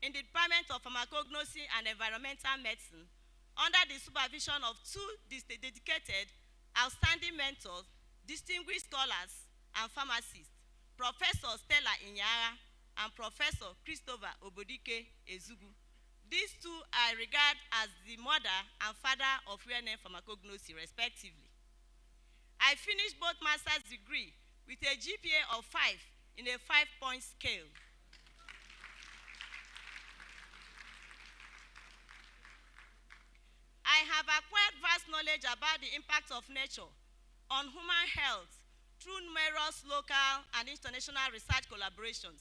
in the Department of Pharmacognosy and Environmental Medicine under the supervision of two dedicated, outstanding mentors, distinguished scholars, and pharmacists, Professor Stella Inyara and Professor Christopher Obodike Ezugu. These two I regard as the mother and father of UNN pharmacognosy, respectively. I finished both master's degree with a GPA of 5 in a 5-point scale. I have acquired vast knowledge about the impact of nature on human health through numerous local and international research collaborations,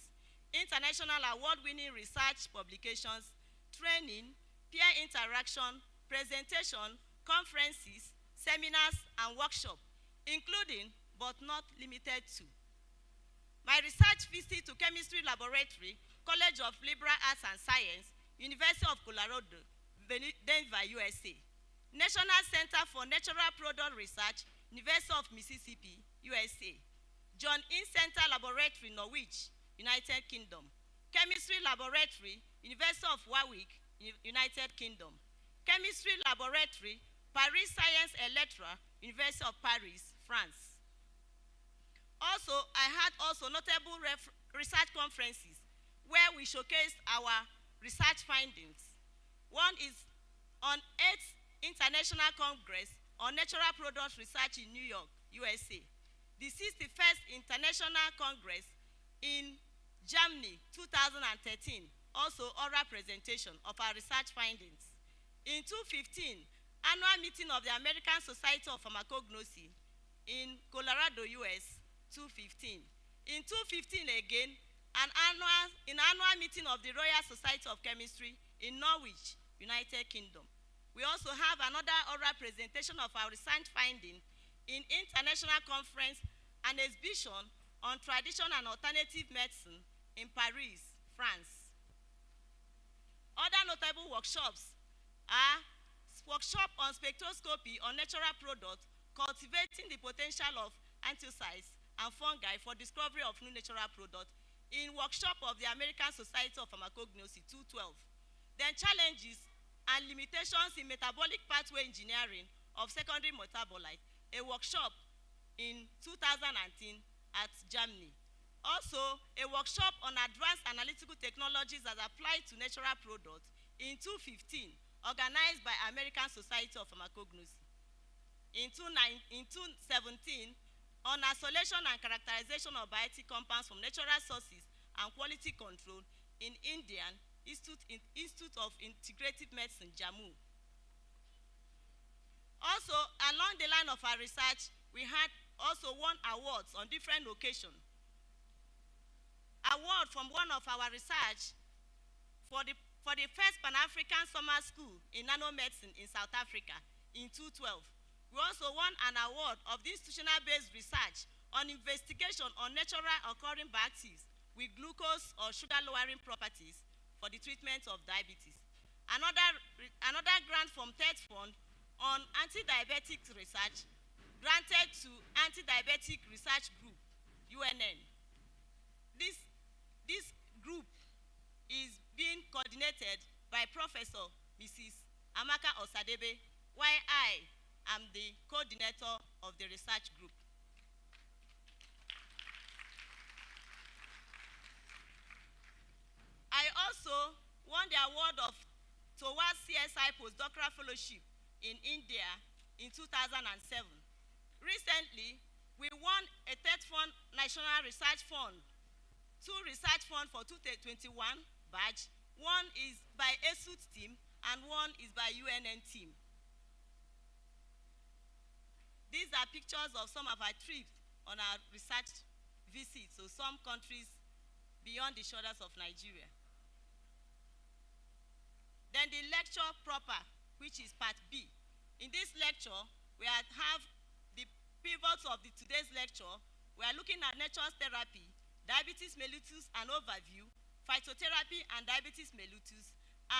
international award-winning research publications, training, peer interaction, presentation, conferences, seminars, and workshops, including but not limited to my research visit to Chemistry Laboratory, College of Liberal Arts and Science, University of Colorado, Denver, USA, National Center for Natural Product Research, University of Mississippi, USA, John Innes Center Laboratory, Norwich, United Kingdom, Chemistry Laboratory, University of Warwick, United Kingdom, Chemistry Laboratory, Paris Science Electra, University of Paris, France. Also, I had notable research conferences where we showcased our research findings. One is on 8th International Congress on Natural Products Research in New York, USA. The 61st International Congress in Germany, 2013, also oral presentation of our research findings. In 2015, annual meeting of the American Society of Pharmacognosy in Colorado, US, 2015. In 2015 again, annual meeting of the Royal Society of Chemistry in Norwich, United Kingdom. We also have another oral presentation of our research finding in international conference and exhibition on traditional and alternative medicine in Paris, France. Other notable workshops are workshop on spectroscopy on natural products, cultivating the potential of antioxidants and fungi for discovery of new natural products in workshop of the American Society of Pharmacognosy 2012. Then challenges and limitations in metabolic pathway engineering of secondary metabolites, a workshop in 2019 at Germany. Also, a workshop on advanced analytical technologies as applied to natural products in 2015, organized by American Society of Pharmacognosy. In 2017, on isolation and characterization of biotic compounds from natural sources and quality control in Indian Institute of Integrative Medicine, Jammu. Also, along the line of our research, we had also won awards on different occasions. Award from one of our research for the first Pan-African Summer School in Nanomedicine in South Africa in 2012. We also won an award of the institutional-based research on investigation on natural occurring bacteria with glucose or sugar-lowering properties for the treatment of diabetes. Another grant from TED Fund on anti-diabetic research granted to Anti-Diabetic Research Group, UNN. This group is being coordinated by Professor Mrs. Amaka Osadebe, while I am the coordinator of the research group. I also won the award of towards CSI postdoctoral fellowship in India in 2007. Recently, we won a TED Fund National Research Fund, 2 research funds for 2021 batch. One is by ESUT team and one is by UNN team. These are pictures of some of our trips on our research visits to some countries beyond the shoulders of Nigeria. Then the lecture proper, which is part B. In this lecture, we have the pivots of today's lecture. We are looking at nature's therapy, diabetes mellitus and overview, phytotherapy and diabetes mellitus,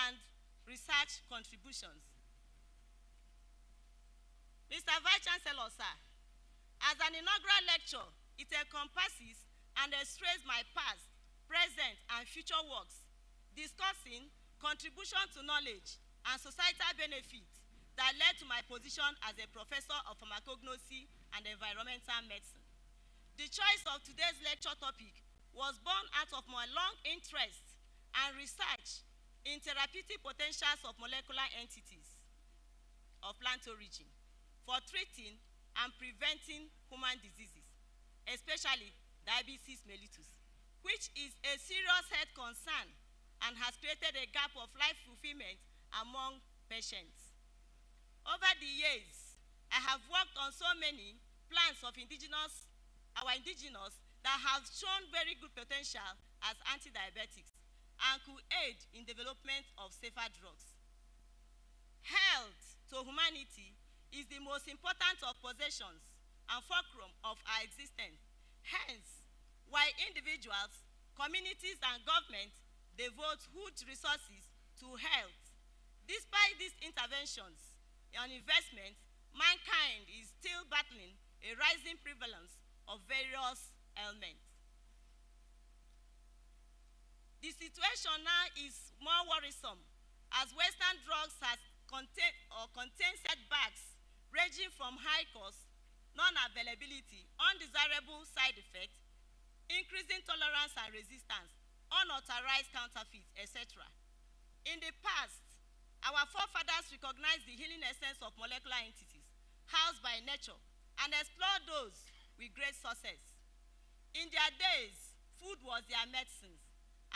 and research contributions. Mr. Vice Chancellor, sir, as an inaugural lecture, it encompasses and illustrates my past, present, and future works, discussing contribution to knowledge, and societal benefits that led to my position as a professor of pharmacognosy and environmental medicine. The choice of today's lecture topic was born out of my long interest and research in therapeutic potentials of molecular entities of plant origin for treating and preventing human diseases, especially diabetes mellitus, which is a serious health concern and has created a gap of life fulfillment among patients. Over the years, I have worked on so many plants of our indigenous that have shown very good potential as anti-diabetics and could aid in development of safer drugs. Health to humanity is the most important of possessions and fulcrum of our existence. Hence, while individuals, communities, and governments devote huge resources to health, despite these interventions and investments, mankind is still battling a rising prevalence of various ailments. The situation now is more worrisome as Western drugs contain setbacks ranging from high cost, non-availability, undesirable side effects, increasing tolerance and resistance, unauthorized counterfeits, etc. In the past, our forefathers recognized the healing essence of molecular entities housed by nature and explored those with great success. In their days, food was their medicines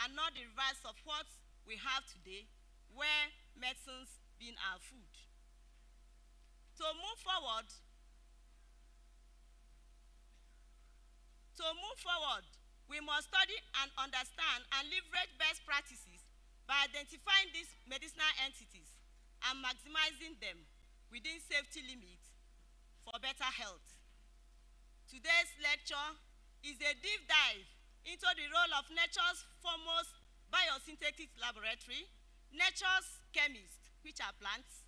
and not the reverse of what we have today, where medicines being our food. To move forward, we must study and understand and leverage best practices by identifying these medicinal entities and maximizing them within safety limits for better health. Today's lecture is a deep dive into the role of nature's foremost biosynthetic laboratory, nature's chemists, which are plants,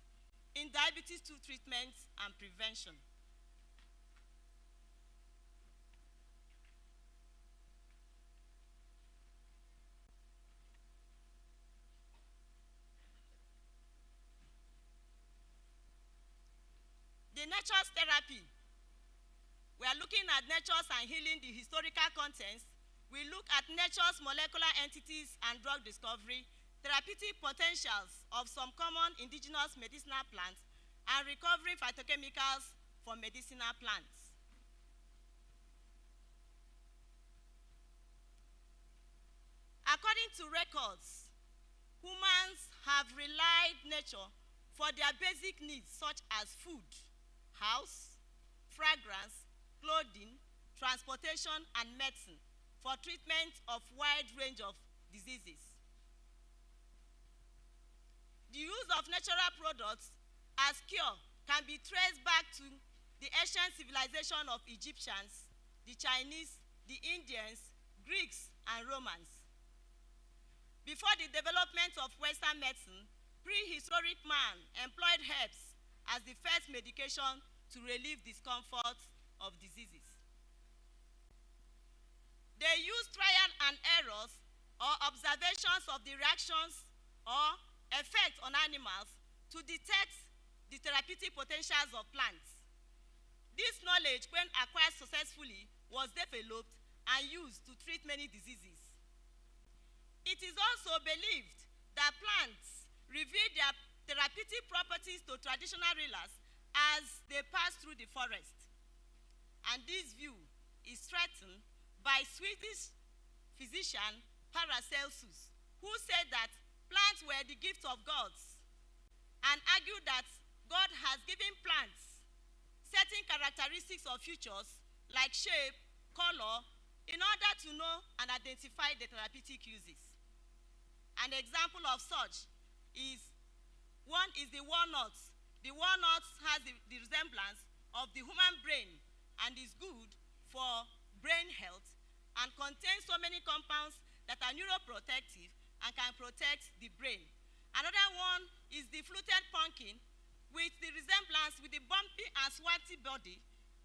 in diabetes 2 treatment and prevention. The nature's therapy. We are looking at nature's and healing the historical contents. We look at nature's molecular entities and drug discovery, therapeutic potentials of some common indigenous medicinal plants, and recovering phytochemicals from medicinal plants. According to records, humans have relied on nature for their basic needs such as food, house, fragrance, clothing, transportation, and medicine for treatment of wide range of diseases. The use of natural products as cure can be traced back to the ancient civilization of Egyptians, the Chinese, the Indians, Greeks, and Romans. Before the development of Western medicine, prehistoric man employed herbs as the first medication to relieve discomfort of diseases. They used trial and errors or observations of the reactions or effects on animals to detect the therapeutic potentials of plants. This knowledge, when acquired successfully, was developed and used to treat many diseases. It is also believed that plants reveal their therapeutic properties to traditional healers as they pass through the forest. And this view is strengthened by Swedish physician Paracelsus, who said that plants were the gift of gods and argued that God has given plants certain characteristics of features like shape, color, in order to know and identify the therapeutic uses. An example of such is the walnut. The walnut has the resemblance of the human brain and is good for brain health and contains so many compounds that are neuroprotective and can protect the brain. Another one is the fluted pumpkin, with the resemblance with the bumpy and swarthy body,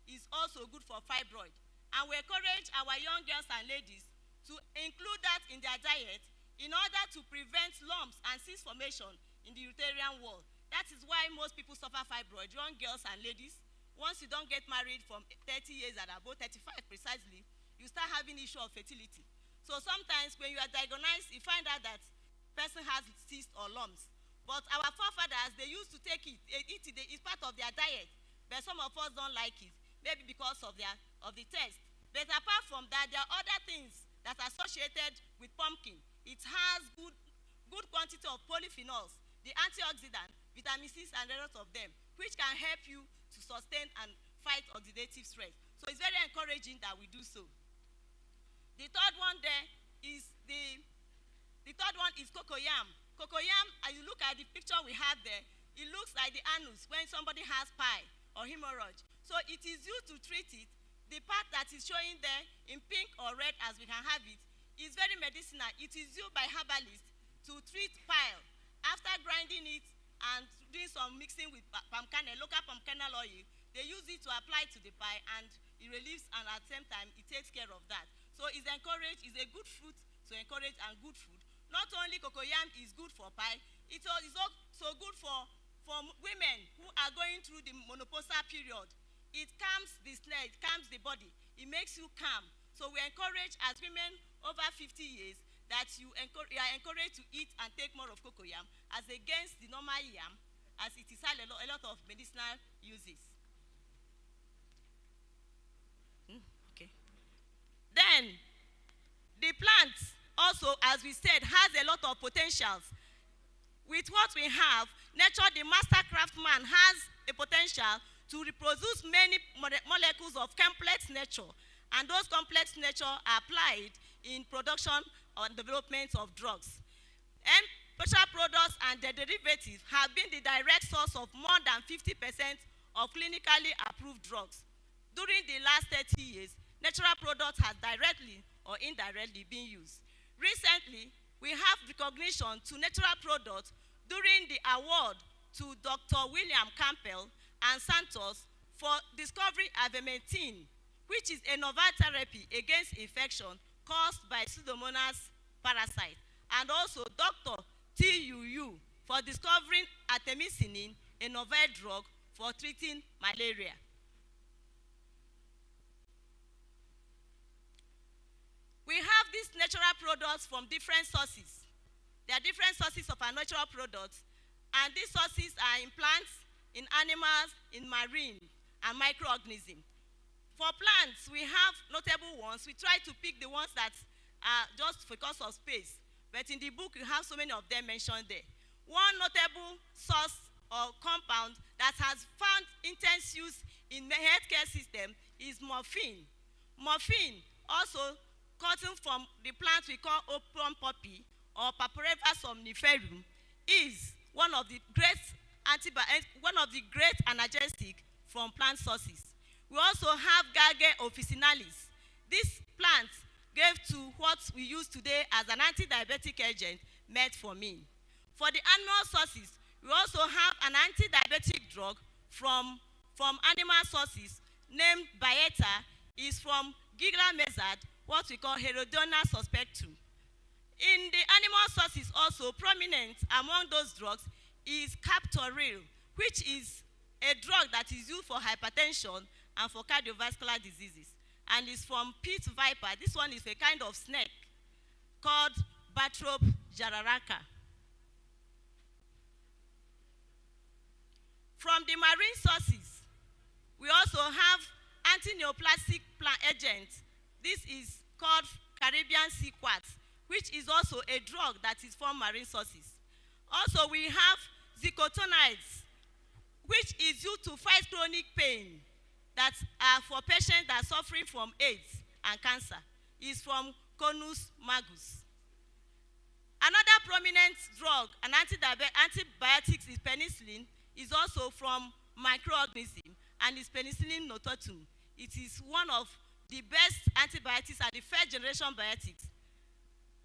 is also good for fibroid. And we encourage our young girls and ladies to include that in their diet in order to prevent lumps and and cyst formation in the uterine wall. That is why most people suffer fibroid, young girls and ladies. Once you don't get married from 30 years and above, 35 precisely, you start having issue of fertility. So sometimes when you are diagnosed, you find out that person has cysts or lumps. But our forefathers, they used to take it. It's part of their diet. But some of us don't like it, maybe because of the taste. But apart from that, there are other things that are associated with pumpkin. It has good quantity of polyphenols, the antioxidant, vitamin C, and a lot of them, which can help you to sustain and fight oxidative stress. So it's very encouraging that we do so. The third one there is the third one is cocoyam. Cocoyam, as you look at the picture we have there, it looks like the anus when somebody has pie or hemorrhage. So it is used to treat it. The part that is showing there in pink or red, as we can have it, is very medicinal. It is used by herbalists to treat pile. After grinding it and doing some mixing with palm kernel, local palm kernel oil, they use it to apply to the pie, and it relieves, and at the same time, it takes care of that. So it's encouraged, it's a good fruit to encourage, and good food. Not only cocoyam is good for pie, it is also good for women who are going through the menopausal period. It calms the snare, it calms the body, it makes you calm. So we encourage, as women over 50 years, that you are encouraged to eat and take more of cocoyam as against the normal yam, as it has a lot of medicinal uses. Okay. Then, the plant also, as we said, has a lot of potentials. With what we have, nature, the master craftsman, has a potential to reproduce many molecules of complex nature, and those complex nature are applied in production or development of drugs. And special products and their derivatives have been the direct source of more than 50% of clinically approved drugs. During the last 30 years, natural products have directly or indirectly been used. Recently, we have recognition to natural products during the award to Dr. William Campbell and Santos for discovering ivermectin, which is a novel therapy against infection caused by Pseudomonas parasite, and also Dr. TUU for discovering artemisinin, a novel drug for treating malaria. We have these natural products from different sources. There are different sources of our natural products, and these sources are in plants, in animals, in marine, and microorganisms. For plants, we have notable ones. We try to pick the ones that are just because of space, but in the book, you have so many of them mentioned there. One notable source or compound that has found intense use in the healthcare system is morphine. Morphine, also cotton from the plant we call opium poppy or Papaver somniferum, is one of the great analgesic from plant sources. We also have Gage officinalis. This plant gave to what we use today as an anti-diabetic agent, metformin. For the animal sources, we also have an anti-diabetic drug from animal sources named Byetta, is from Gigla mezard, what we call Herodona suspectum. In the animal sources also, prominent among those drugs is Captoril, which is a drug that is used for hypertension and for cardiovascular diseases, and is from pit viper. This one is a kind of snake called Batrop jararaca. From the marine sources, we also have anti-neoplastic plant agents. This is called Caribbean sea quartz, which is also a drug that is from marine sources. Also, we have zicotonides, which is used to fight chronic pain that are for patients that are suffering from AIDS and cancer. Is from Conus magus. Another prominent drug, an antibiotics, is penicillin, is also from microorganism, and is Penicillium nototum. It is one of the best antibiotics and the first generation biotics.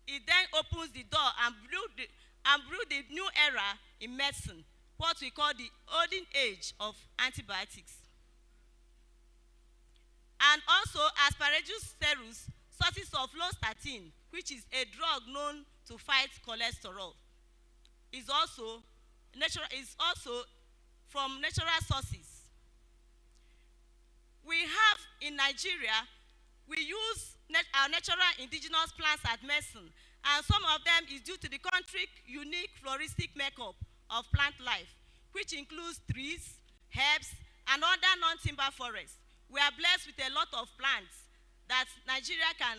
It then opens the door and brew the new era in medicine, what we call the olden age of antibiotics. And also Asparagus cerus, sources of low statin, which is a drug known to fight cholesterol. also from natural sources. We have in Nigeria, we use our natural indigenous plants as medicine, and some of them is due to the country's unique floristic makeup of plant life, which includes trees, herbs, and other non-timber forests. We are blessed with a lot of plants that Nigeria can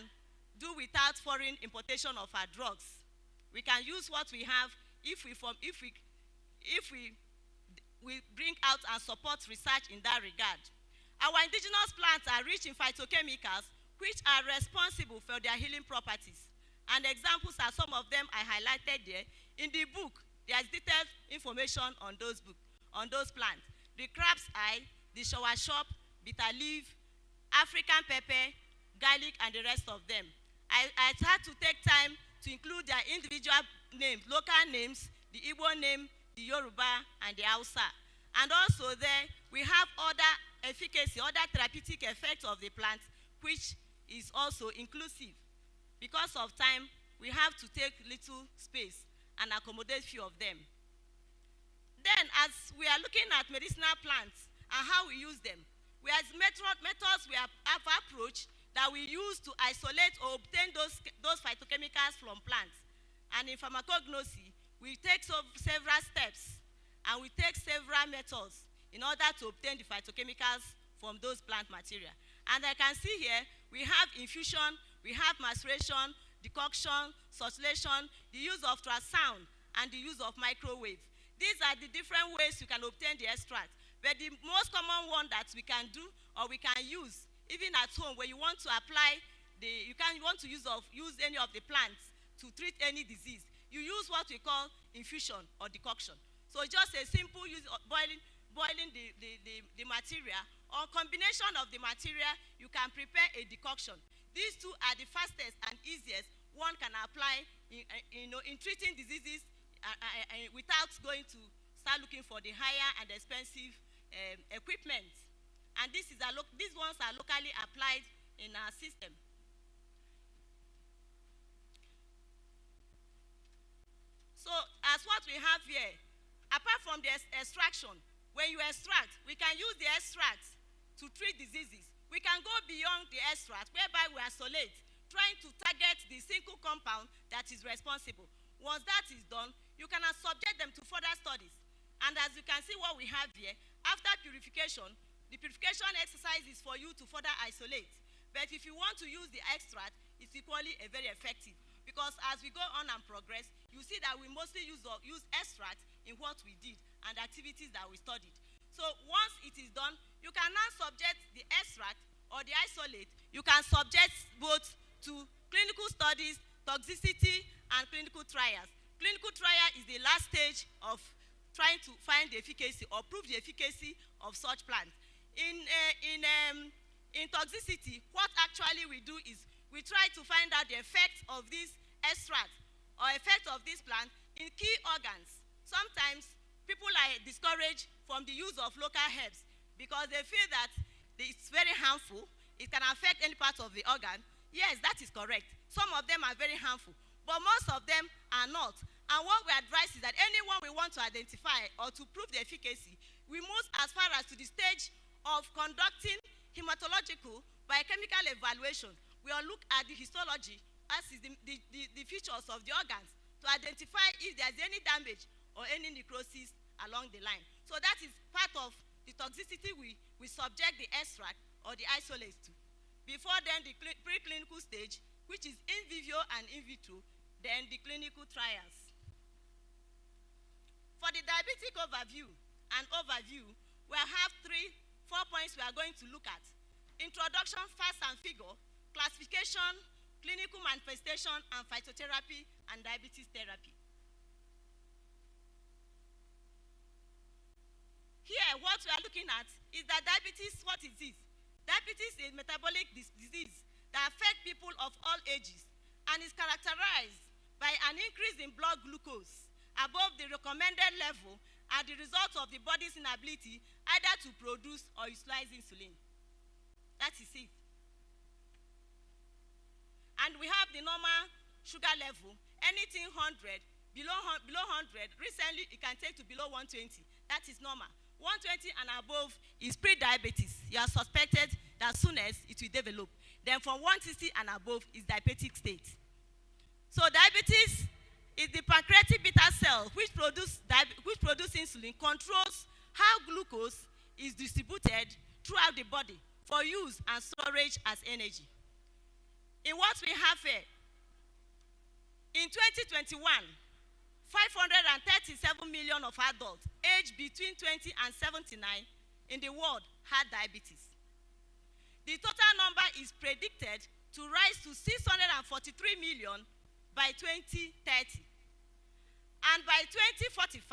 do without foreign importation of our drugs. We can use what we have if we bring out and support research in that regard. Our indigenous plants are rich in phytochemicals, which are responsible for their healing properties. And examples are some of them I highlighted there. In the book, there's detailed information on those plants. The crab's eye, the shop, bitter leaf, African pepper, garlic, and the rest of them. I had to take time to include their individual names, local names, the Igbo name, the Yoruba, and the Hausa. And also there, we have other efficacy, other therapeutic effects of the plant, which is also inclusive. Because of time, we have to take little space and accommodate few of them. Then, as we are looking at medicinal plants and how we use them, we have methods we have approached that we use to isolate or obtain those phytochemicals from plants. And in pharmacognosy, we take several steps and we take several methods in order to obtain the phytochemicals from those plant material. And I can see here, we have infusion, we have maceration, decoction, succination, the use of ultrasound, and the use of microwave. These are the different ways you can obtain the extract. But the most common one that we can do or we can use, even at home, where you want to apply use any of the plants to treat any disease, you use what we call infusion or decoction. So just a simple use of boiling the material, or combination of the material, you can prepare a decoction. These two are the fastest and easiest one can apply in treating diseases without going to start looking for the higher and expensive equipment. And these ones are locally applied in our system. So as what we have here, apart from the extraction, when you extract, we can use the extract to treat diseases. We can go beyond the extract, whereby we isolate, trying to target the single compound that is responsible. Once that is done, you can subject them to further studies. And as you can see what we have here, after purification, the purification exercise is for you to further isolate. But if you want to use the extract, it's equally very effective. Because as we go on and progress, you see that we mostly use extract in what we did and activities that we studied. So once it is done, you can now subject the extract or the isolate. You can subject both to clinical studies, toxicity, and clinical trials. Clinical trial is the last stage of trying to find the efficacy or prove the efficacy of such plants. In toxicity, what actually we do is we try to find out the effect of this extract or effect of this plant in key organs. Sometimes people are discouraged from the use of local herbs because they feel that it's very harmful. It can affect any part of the organ. Yes, that is correct. Some of them are very harmful, but most of them are not. And what we advise is that anyone we want to identify or to prove the efficacy, we move as far as to the stage of conducting hematological biochemical evaluation. We will look at the histology, as is the features of the organs, to identify if there's any damage or any necrosis along the line. So that is part of the toxicity we subject the extract or the isolates to. Before then, the preclinical stage, which is in vivo and in vitro, then the clinical trials. For the diabetic overview, we have 4 points we are going to look at. Introduction, facts and figure, classification, clinical manifestation, and phytotherapy and diabetes therapy. Here, what we are looking at is that diabetes, what is this? Diabetes is a metabolic disease that affects people of all ages and is characterized by an increase in blood glucose above the recommended level as the result of the body's inability either to produce or utilize insulin. That is it. And we have the normal sugar level, anything 100, below 100. Recently, it can take to below 120. That is normal. 120 and above is pre-diabetes. You are suspected that soon as it will develop. Then from 160 and above is diabetic state. So diabetes is the pancreatic beta cell which produce insulin, controls how glucose is distributed throughout the body for use and storage as energy. In what we have here, in 2021, 537 million of adults aged between 20 and 79 in the world had diabetes. The total number is predicted to rise to 643 million by 2030. And by 2045,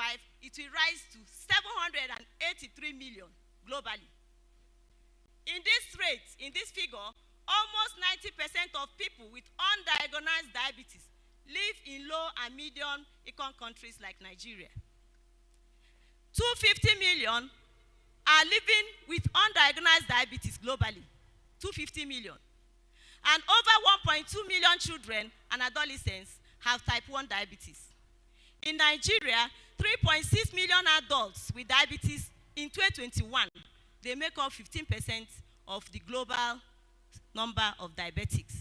it will rise to 783 million globally. In this rate, in this figure, almost 90% of people with undiagnosed diabetes live in low and medium income countries like Nigeria. 250 million are living with undiagnosed diabetes globally. 250 million. And over 1.2 million children and adolescents have type 1 diabetes. In Nigeria, 3.6 million adults with diabetes in 2021. They make up 15% of the global number of diabetics.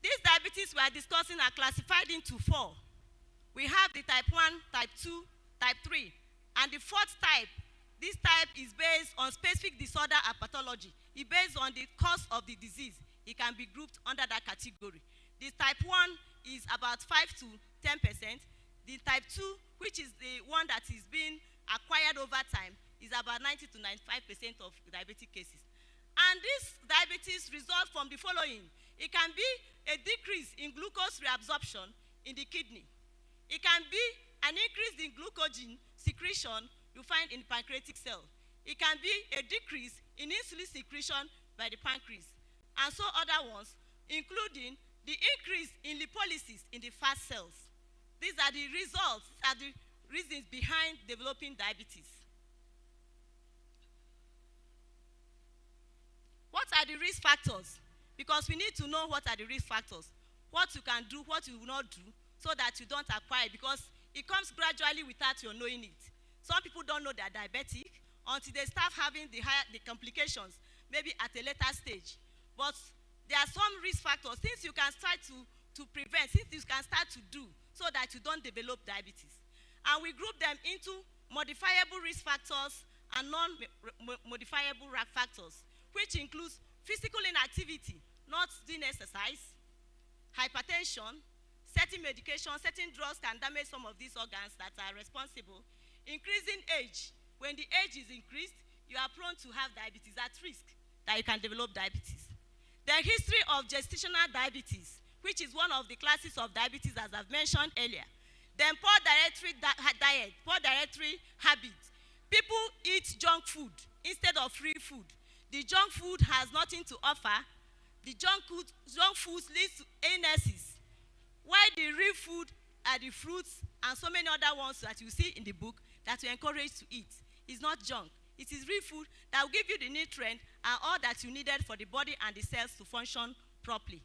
These diabetes we are discussing are classified into 4. We have the type 1, type 2, type 3. And the 4th type, this type is based on specific disorder and pathology. It's based on the cause of the disease. It can be grouped under that category. The type 1 is about 5 to 10%. The type 2, which is the one that is being acquired over time, is about 90 to 95% of diabetic cases. And this diabetes results from the following. It can be a decrease in glucose reabsorption in the kidney. It can be an increase in glucogen secretion you find in the pancreatic cell. It can be a decrease in insulin secretion by the pancreas. And so other ones, including the increase in lipolysis in the fat cells. These are the results, are the reasons behind developing diabetes. What are the risk factors? Because we need to know what are the risk factors, what you can do, what you will not do, so that you don't acquire it, because it comes gradually without your knowing it. Some people don't know they're diabetic until they start having the complications, maybe at a later stage. But there are some risk factors, things you can start to prevent, things you can start to do so that you don't develop diabetes. And we group them into modifiable risk factors and non-modifiable risk factors, which includes physical inactivity, not doing exercise, hypertension, certain medication, certain drugs can damage some of these organs that are responsible. Increasing age. When the age is increased, you are prone to have diabetes, at risk that you can develop diabetes. The history of gestational diabetes, which is one of the classes of diabetes as I've mentioned earlier. Then poor dietary diet, poor dietary habits. People eat junk food instead of free food. The junk food has nothing to offer. The junk food leads to illnesses. While the real food are the fruits and so many other ones that you see in the book that we encourage to eat. It's not junk. It is real food that will give you the nutrient and all that you needed for the body and the cells to function properly.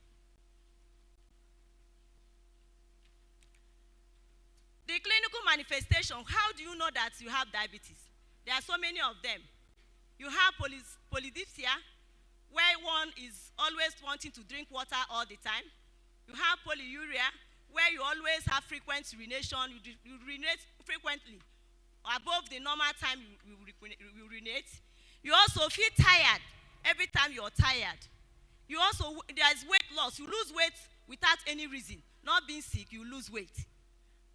The clinical manifestation, how do you know that you have diabetes? There are so many of them. You have polydipsia, where one is always wanting to drink water all the time. You have polyuria, where you always have frequent urination, you urinate frequently. Above the normal time you urinate. You also feel tired every time you're tired. You also, there's weight loss. You lose weight without any reason. Not being sick, you lose weight.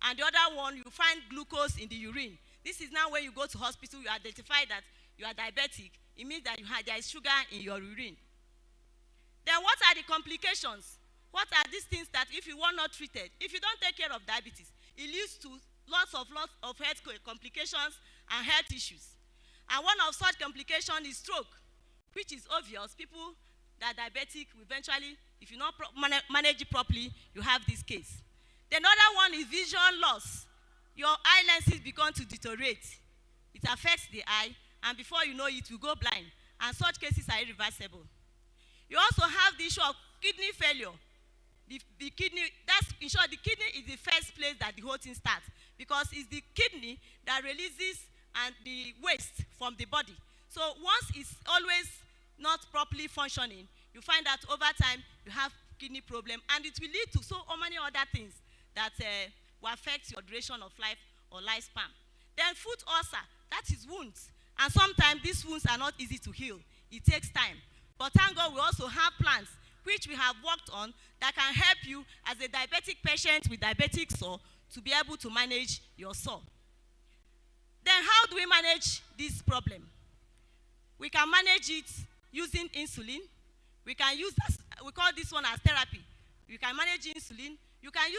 And the other one, you find glucose in the urine. This is now when you go to hospital, you identify that you are diabetic. It means that there is sugar in your urine. Then what are the complications? What are these things that if you were not treated, if you don't take care of diabetes, it leads to lots of health complications and health issues. And one of such complications is stroke, which is obvious. People that are diabetic, eventually, if you not manage it properly, you have this case. The other one is vision loss. Your eye lenses begin to deteriorate. It affects the eye, and before you know it, you go blind. And such cases are irreversible. You also have the issue of kidney failure. the kidney, that's, in short, the kidney is the first place that the whole thing starts, because it's the kidney that releases and the waste from the body. So once it's always not properly functioning, you find that over time you have kidney problem, and it will lead to so many other things that will affect your duration of life or lifespan. Then foot ulcer, that is wounds, and sometimes these wounds are not easy to heal. It takes time. But thank God we also have plants which we have worked on that can help you as a diabetic patient with diabetic sore to be able to manage your sore. Then how do we manage this problem? We can manage it using insulin. We can use, we call this one as therapy. You can manage insulin. You can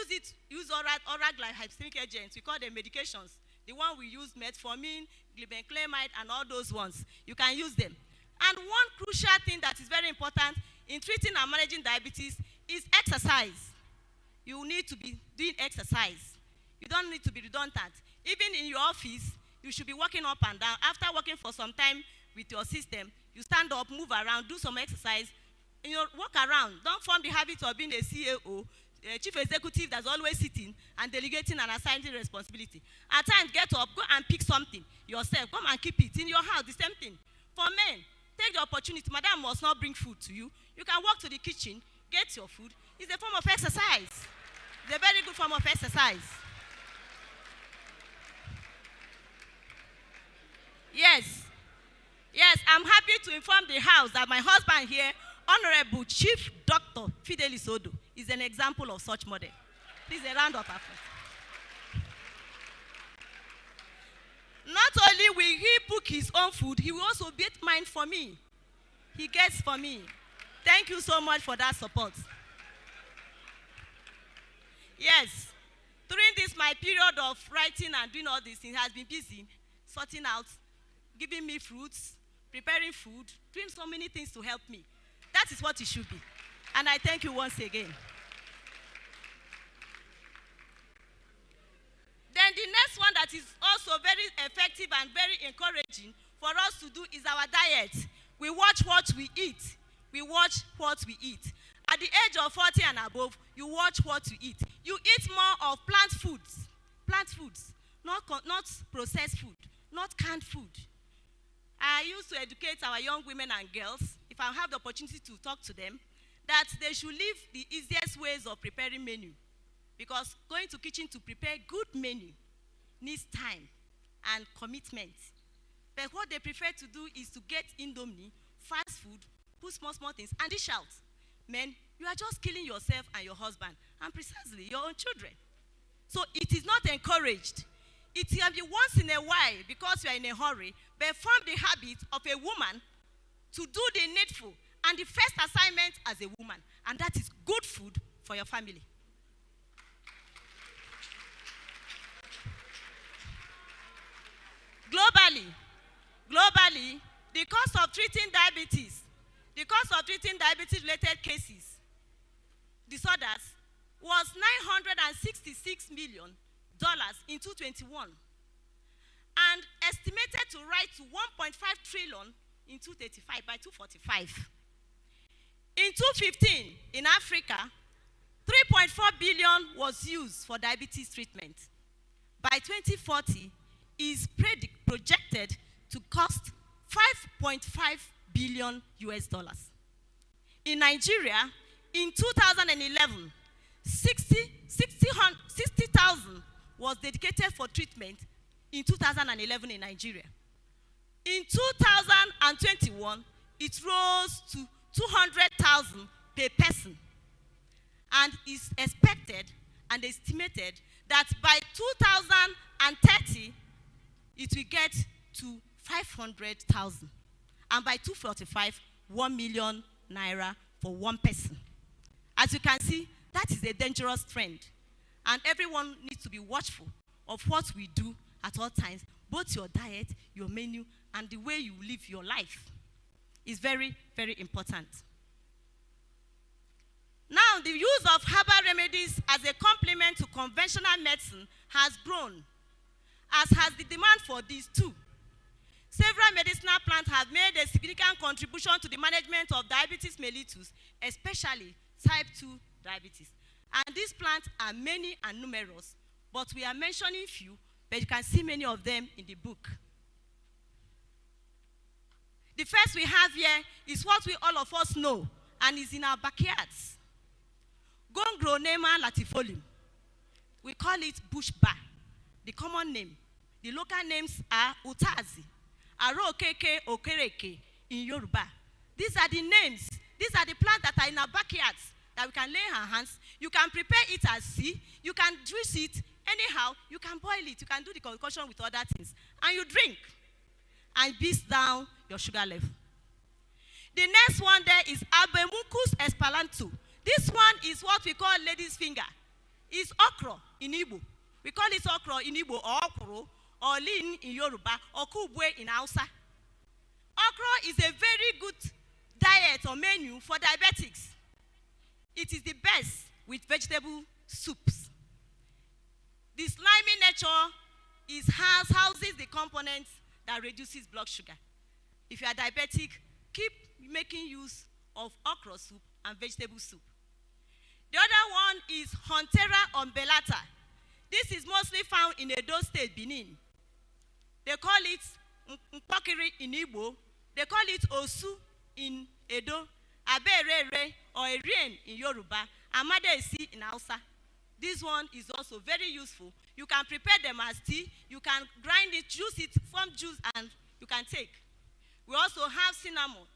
use oral glycemic agents. We call them medications. The one we use, metformin, glibenclamide, and all those ones. You can use them. And one crucial thing that is very important in treating and managing diabetes is exercise. You need to be doing exercise. You don't need to be redundant. Even in your office, you should be walking up and down. After working for some time with your system, you stand up, move around, do some exercise. You know, walk around. Don't form the habit of being a CAO, a chief executive that's always sitting and delegating and assigning responsibility. At times, get up, go and pick something yourself. Come and keep it in your house, the same thing. For men, take the opportunity. Madam must not bring food to you. You can walk to the kitchen, get your food. It's a form of exercise. It's a very good form of exercise. Yes. Yes, I'm happy to inform the House that my husband here, Honorable Chief Dr. Fidelis Odo, is an example of such model. Please, a round of applause. Not only will he cook his own food, he will also get mine for me. He gets for me. Thank you so much for that support. Yes, during this my period of writing and doing all this, he has been busy sorting out, giving me fruits, preparing food, doing so many things to help me. That is what it should be. And I thank you once again. Then the next one that is also very effective and very encouraging for us to do is our diet. We watch what we eat. We watch what we eat. At the age of 40 and above, you watch what you eat. You eat more of plant foods, not processed food, not canned food. I used to educate our young women and girls, if I have the opportunity to talk to them, that they should leave the easiest ways of preparing menu. Because going to kitchen to prepare good menu needs time and commitment. But what they prefer to do is to get Indomie, fast food, put small things, and dish out. Men, you are just killing yourself and your husband, and precisely your own children. So it is not encouraged. It can be once in a while because you are in a hurry, but form the habit of a woman to do the needful and the first assignment as a woman, and that is good food for your family. Globally, the cost of treating diabetes-related cases, disorders, was $966 million in 2021, and estimated to rise to $1.5 trillion in 2035 by 2045. In 2015, in Africa, $3.4 billion was used for diabetes treatment. By 2040, is projected to cost $5.5 billion US. In Nigeria, in 2011, 60,000 was dedicated for treatment in 2011 in Nigeria. In 2021, it rose to 200,000 per person, and is expected and estimated that by 2030, it will get to 500,000. And by 2045, 1 million naira for one person. As you can see, that is a dangerous trend. And everyone needs to be watchful of what we do at all times. Both your diet, your menu, and the way you live your life is very, very important. Now, the use of herbal remedies as a complement to conventional medicine has grown, as has the demand for these too. Several medicinal plants have made a significant contribution to the management of diabetes mellitus, especially type 2 diabetes. And these plants are many and numerous, but we are mentioning few, but you can see many of them in the book. The first we have here is what we all of us know, and is in our backyards. Gongronema latifolium. We call it bush bar. The common name. The local names are utazi, arokeke, okereke in Yoruba. These are the names. These are the plants that are in our backyards that we can lay our hands. You can prepare it as tea. You can juice it anyhow. You can boil it. You can do the concoction with other things. And you drink. And beats down your sugar level. The next one there is Abemucus espalanto. This one is what we call lady's finger. It's okra in Igbo. We call it okra in Igbo, or okro, or lin in Yoruba, or kubwe in Hausa. Okra is a very good diet or menu for diabetics. It is the best with vegetable soups. The slimy nature houses the components that reduces blood sugar. If you are diabetic, keep making use of okra soup and vegetable soup. The other one is Hontera umbellata. This is mostly found in Edo State, Benin. They call it Mpokiri in Igbo. They call it Osu in Edo, Aberere or Erien in Yoruba, Amadesi in Hausa. This one is also very useful. You can prepare them as tea. You can grind it, juice it, form juice, and you can take. We also have cinnamon,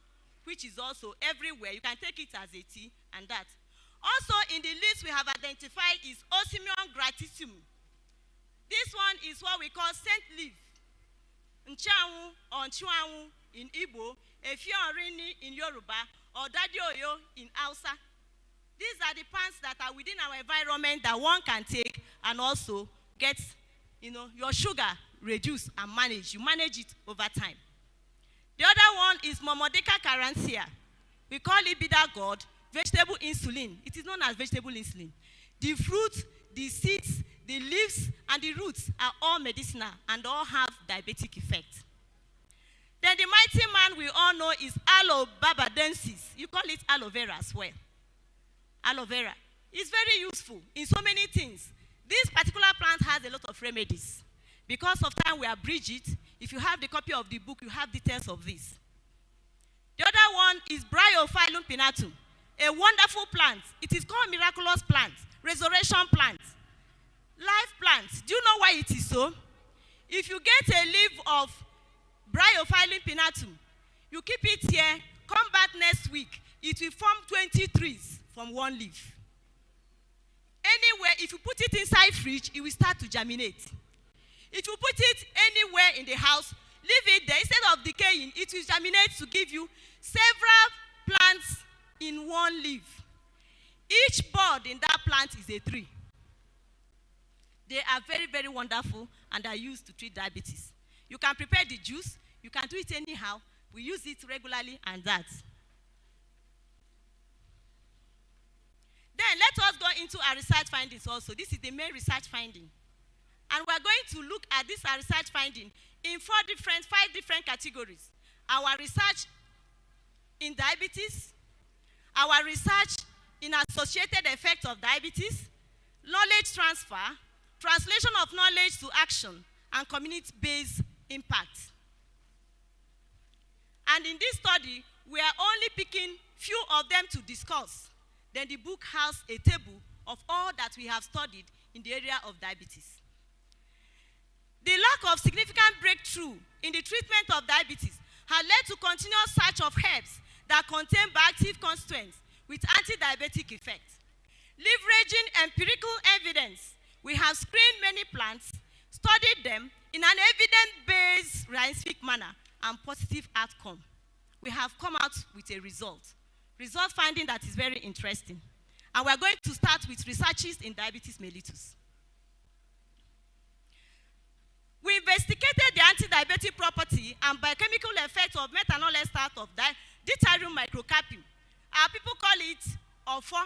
which is also everywhere. You can take it as a tea and that. Also in the list we have identified is Osimium gratissimum. This one is what we call scent leaf. Nchawu or Nchuawu in Igbo, Efiorini in Yoruba, or Dadioyo in Hausa. These are the plants that are within our environment that one can take and also get, your sugar reduced and managed. You manage it over time. The other one is Momodica carrantia. We call it bitter gourd, vegetable insulin. It is known as vegetable insulin. The fruit, the seeds, the leaves, and the roots are all medicinal and all have diabetic effect. Then the mighty man we all know is Aloe barbadensis. You call it aloe vera as well. Aloe vera. It's very useful in so many things. This particular plant has a lot of remedies. Because of time, we abridge it. If you have the copy of the book, you have details of this. The other one is Bryophyllum pinnatum, a wonderful plant. It is called miraculous plant, resurrection plant, life plant. Do you know why it is so? If you get a leaf of Bryophyllum pinnatum, you keep it here, come back next week, it will form 20 trees from one leaf. Anywhere, if you put it inside fridge, it will start to germinate. If you put it anywhere in the house, leave it there. Instead of decaying, it will germinate to give you several plants in one leaf. Each bud in that plant is a tree. They are very, very wonderful and are used to treat diabetes. You can prepare the juice. You can do it anyhow. We use it regularly and that. Then let us go into our research findings also. This is the main research finding. And we're going to look at this research finding in 5 different categories. Our research in diabetes, our research in associated effects of diabetes, knowledge transfer, translation of knowledge to action, and community-based impact. And in this study, we are only picking few of them to discuss. Then the book has a table of all that we have studied in the area of diabetes. The lack of significant breakthrough in the treatment of diabetes has led to continuous search of herbs that contain bioactive constituents with anti-diabetic effects. Leveraging empirical evidence, we have screened many plants, studied them in an evidence-based scientific manner and positive outcome. We have come out with a result finding that is very interesting. And we're going to start with researches in diabetes mellitus. We investigated the anti-diabetic property and biochemical effect of methanol extract of deuterium microcarpium. Our people call it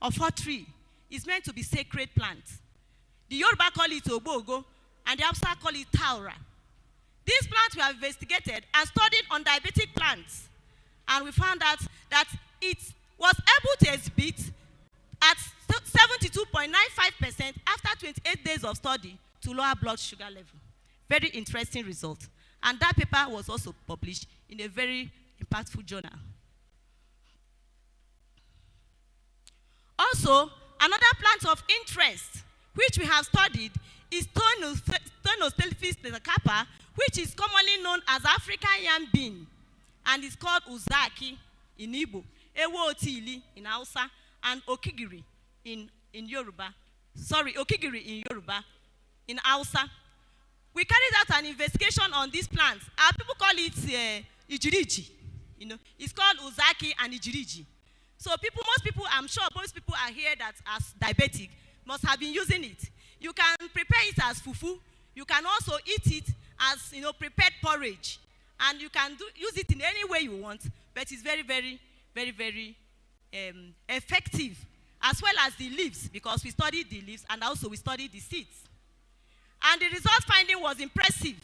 Ofo tree. It's meant to be sacred plant. The Yoruba call it Obogo, and the Hausa call it Taura. These plants we have investigated and studied on diabetic plants, and we found out that it was able to exhibit at 72.95% after 28 days of study to lower blood sugar level. Very interesting result. And that paper was also published in a very impactful journal. Also, another plant of interest which we have studied is Tonostephis kappa, which is commonly known as African yam bean, and it's called uzaki in Igbo, Ewo Otili in Hausa, and Okigiri in Yoruba. Sorry, Okigiri in Yoruba, in Hausa. We carried out an investigation on these plants. Our people call it Ijiriji. You know, it's called uzaki and Ijiriji. So most people, I'm sure most people are here that as diabetic must have been using it. You can prepare it as fufu. You can also eat it as, you know, prepared porridge. And you can use it in any way you want, but it's very, very, very, very effective, as well as the leaves, because we studied the leaves and also we studied the seeds. And the result finding was impressive.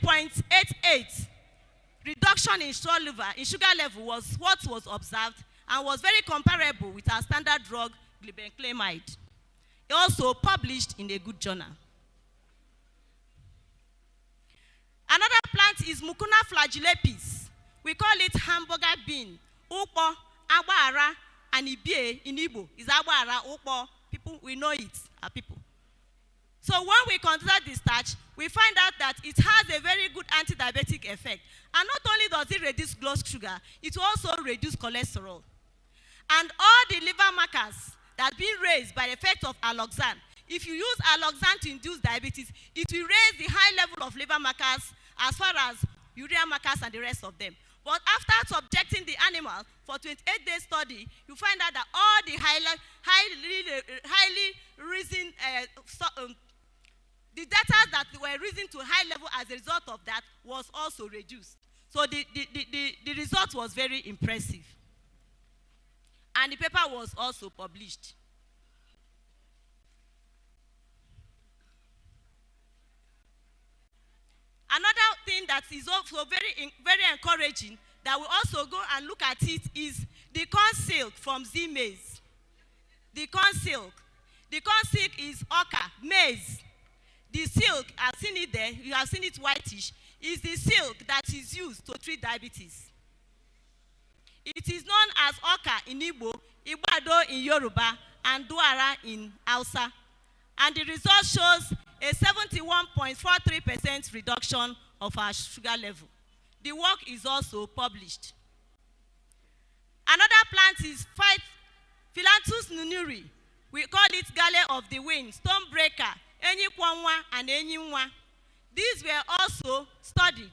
30.88 reduction in sugar level was what was observed and was very comparable with our standard drug, glibenclamide. Also published in a good journal. Another plant is Mucuna flagellepis. We call it hamburger bean. Ukpo, agbara, and ibie in Igbo is agbara, ukpo. People, we know it, our people. So when we consider the starch, we find out that it has a very good anti-diabetic effect. And not only does it reduce blood sugar, it will also reduce cholesterol. And all the liver markers that have been raised by the effect of alloxan, if you use alloxan to induce diabetes, it will raise the high level of liver markers as far as urea markers and the rest of them. But after subjecting the animal for 28-day study, you find out that all the highly risen, the data that were risen to high level as a result of that was also reduced. So the result was very impressive. And the paper was also published. Another thing that is also very encouraging that we also go and look at it is the corn silk from Z maize. The corn silk. The corn silk is oca, maize. The silk, I've seen it there, you have seen it whitish, is the silk that is used to treat diabetes. It is known as oca in Igbo, Igbado in Yoruba, and Duara in Hausa. And the result shows a 71.43% reduction of our sugar level. The work is also published. Another plant is Philanthus nunuri. We call it gale of the wind, stonebreaker, enyikwanwa, and enyinwa. These were also studied,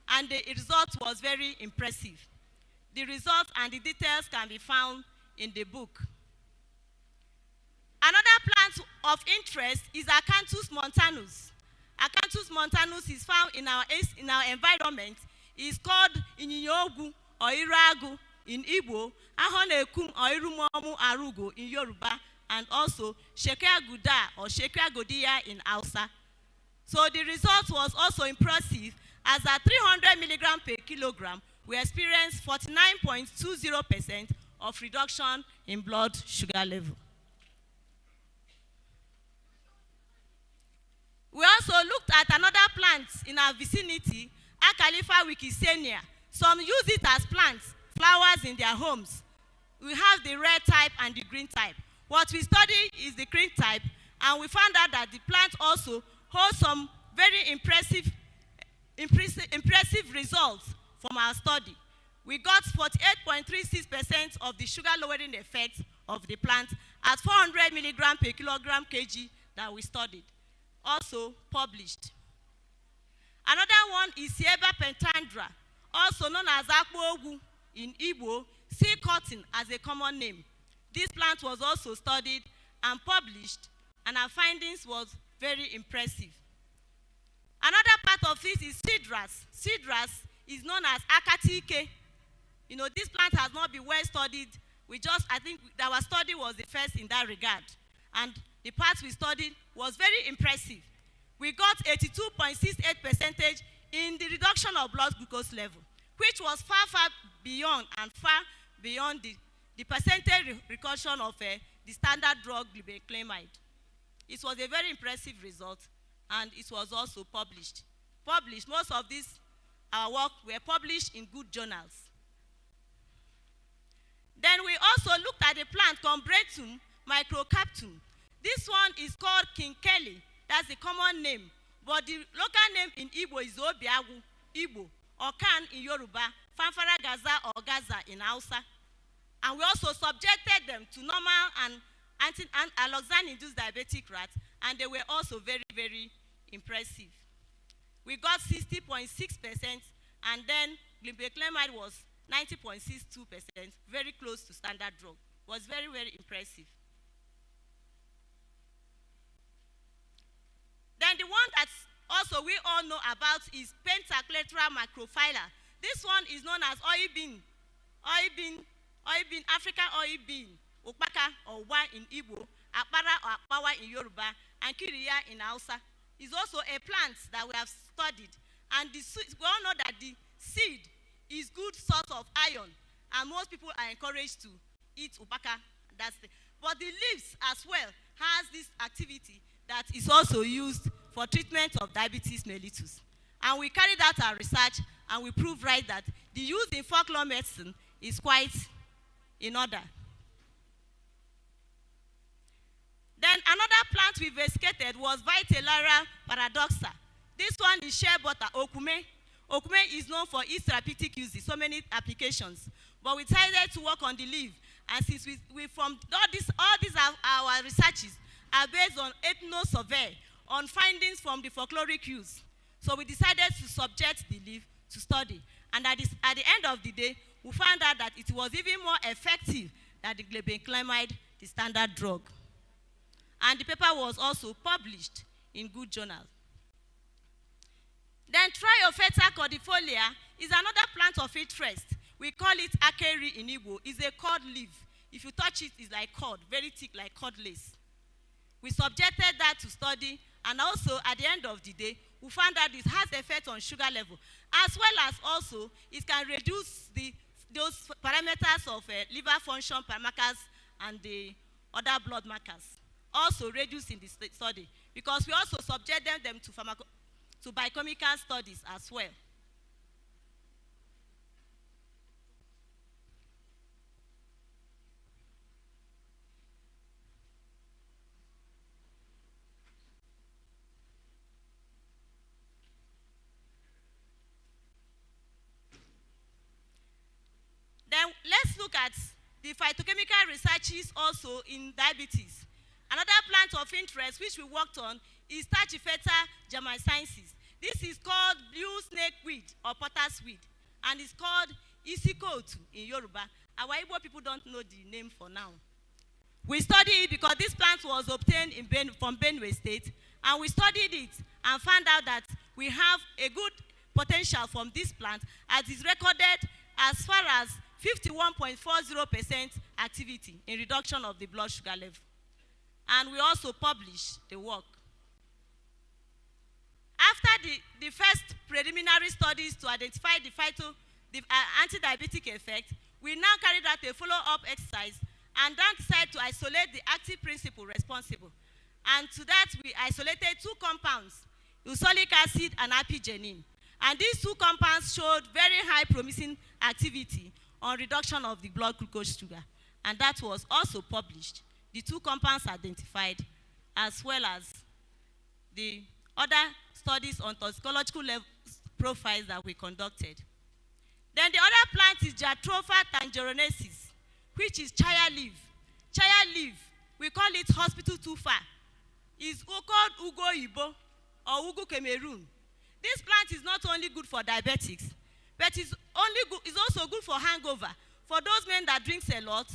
and the result was very impressive. The results and the details can be found in the book. Another plant of interest is Acanthus montanus. Acanthus montanus is found in our environment. It's called Inyogu or Iragu in Igbo, Ahonekum or Irumomu Arugo in Yoruba, and also Shekia Guda or Shekia Godia in Hausa. So the result was also impressive, as at 300 milligrams per kilogram, we experienced 49.20% of reduction in blood sugar level. We also looked at another plant in our vicinity, Acalypha wikisenia. Some use it as plants, flowers in their homes. We have the red type and the green type. What we studied is the green type, and we found out that the plant also holds some very impressive results from our study. We got 48.36% of the sugar lowering effect of the plant at 400 milligrams per kilogram kg that we studied. Also published. Another one is Sieba pentandra, also known as Akpo Ogu in Igbo, sea cotton as a common name. This plant was also studied and published, and our findings was very impressive. Another part of this is cedrus. Cedrus is known as Akatike. You know, this plant has not been well studied. I think our study was the first in that regard. And the part we studied was very impressive. We got 82.68% in the reduction of blood glucose level, which was far beyond the percentage reduction of the standard drug glibenclamide. It was a very impressive result, and it was also published. Most of our work were published in good journals. Then we also looked at the plant Combretum microcaptum. This one is called King Kelly. That's the common name. But the local name in Igbo is Obiagu, Igbo, or Kan in Yoruba, Fanfara Gaza or Gaza in Hausa. And we also subjected them to normal and alloxan-induced diabetic rats, and they were also very, very impressive. We got 60.6%, and then glibenclamide was 90.62%, very close to standard drug. Was very, very impressive. Then the one that also we all know about is pentaclateral macrophylla. This one is known as oil bean, African oil bean, Okpaka or Wa in Igbo, Akpara or Akpawa in Yoruba, and Kiriya in Hausa. Is also a plant that we have studied. And we all know that the seed is good source of iron, and most people are encouraged to eat Okpaka. But the leaves as well has this activity that is also used for treatment of diabetes mellitus. And we carried out our research, and we proved right that the use in folklore medicine is quite in order. Then another plant we investigated was Vitellaria paradoxa. This one is shea butter, okume. Okume is known for its therapeutic uses, so many applications. But we decided to work on the leaf, and since we from all these our researches are based on ethno-survey, on findings from the folkloric use. So we decided to subject the leaf to study. And at the end of the day, we found out that it was even more effective than the glibenclamide, the standard drug. And the paper was also published in good journals. Then Triophyta cordifolia is another plant of interest. We call it akeri in Igbo. It's a cord leaf. If you touch it, it's like cord, very thick like cord lace. We subjected that to study, and also at the end of the day, we found that it has effect on sugar level, as well as also it can reduce those parameters of liver function parameters and the other blood markers. Also reduced in the study, because we also subjected them to biochemical studies as well. Then let's look at the phytochemical researches also in diabetes. Another plant of interest which we worked on is Tachifeta jamaicensis. This is called blue snake weed or potter's weed, and it's called Isikotu in Yoruba. Our Igbo people don't know the name for now. We studied it because this plant was obtained from Benue State, and we studied it and found out that we have a good potential from this plant, as is recorded as far as 51.40% activity in reduction of the blood sugar level. And we also published the work. After the first preliminary studies to identify the anti-diabetic effect, we now carried out a follow-up exercise and then decided to isolate the active principle responsible. And to that, we isolated two compounds, usolic acid and apigenin. And these two compounds showed very high promising activity on reduction of the blood glucose sugar. And that was also published. The two compounds identified, as well as the other studies on toxicological profiles that we conducted. Then the other plant is Jatropha tangeronesis, which is chaya leaf. Chaya leaf, we call it hospital tufa. It's called Ugo Ibo or Ugo Cameroon. This plant is not only good for diabetics, but it's also good for hangover. For those men that drink a lot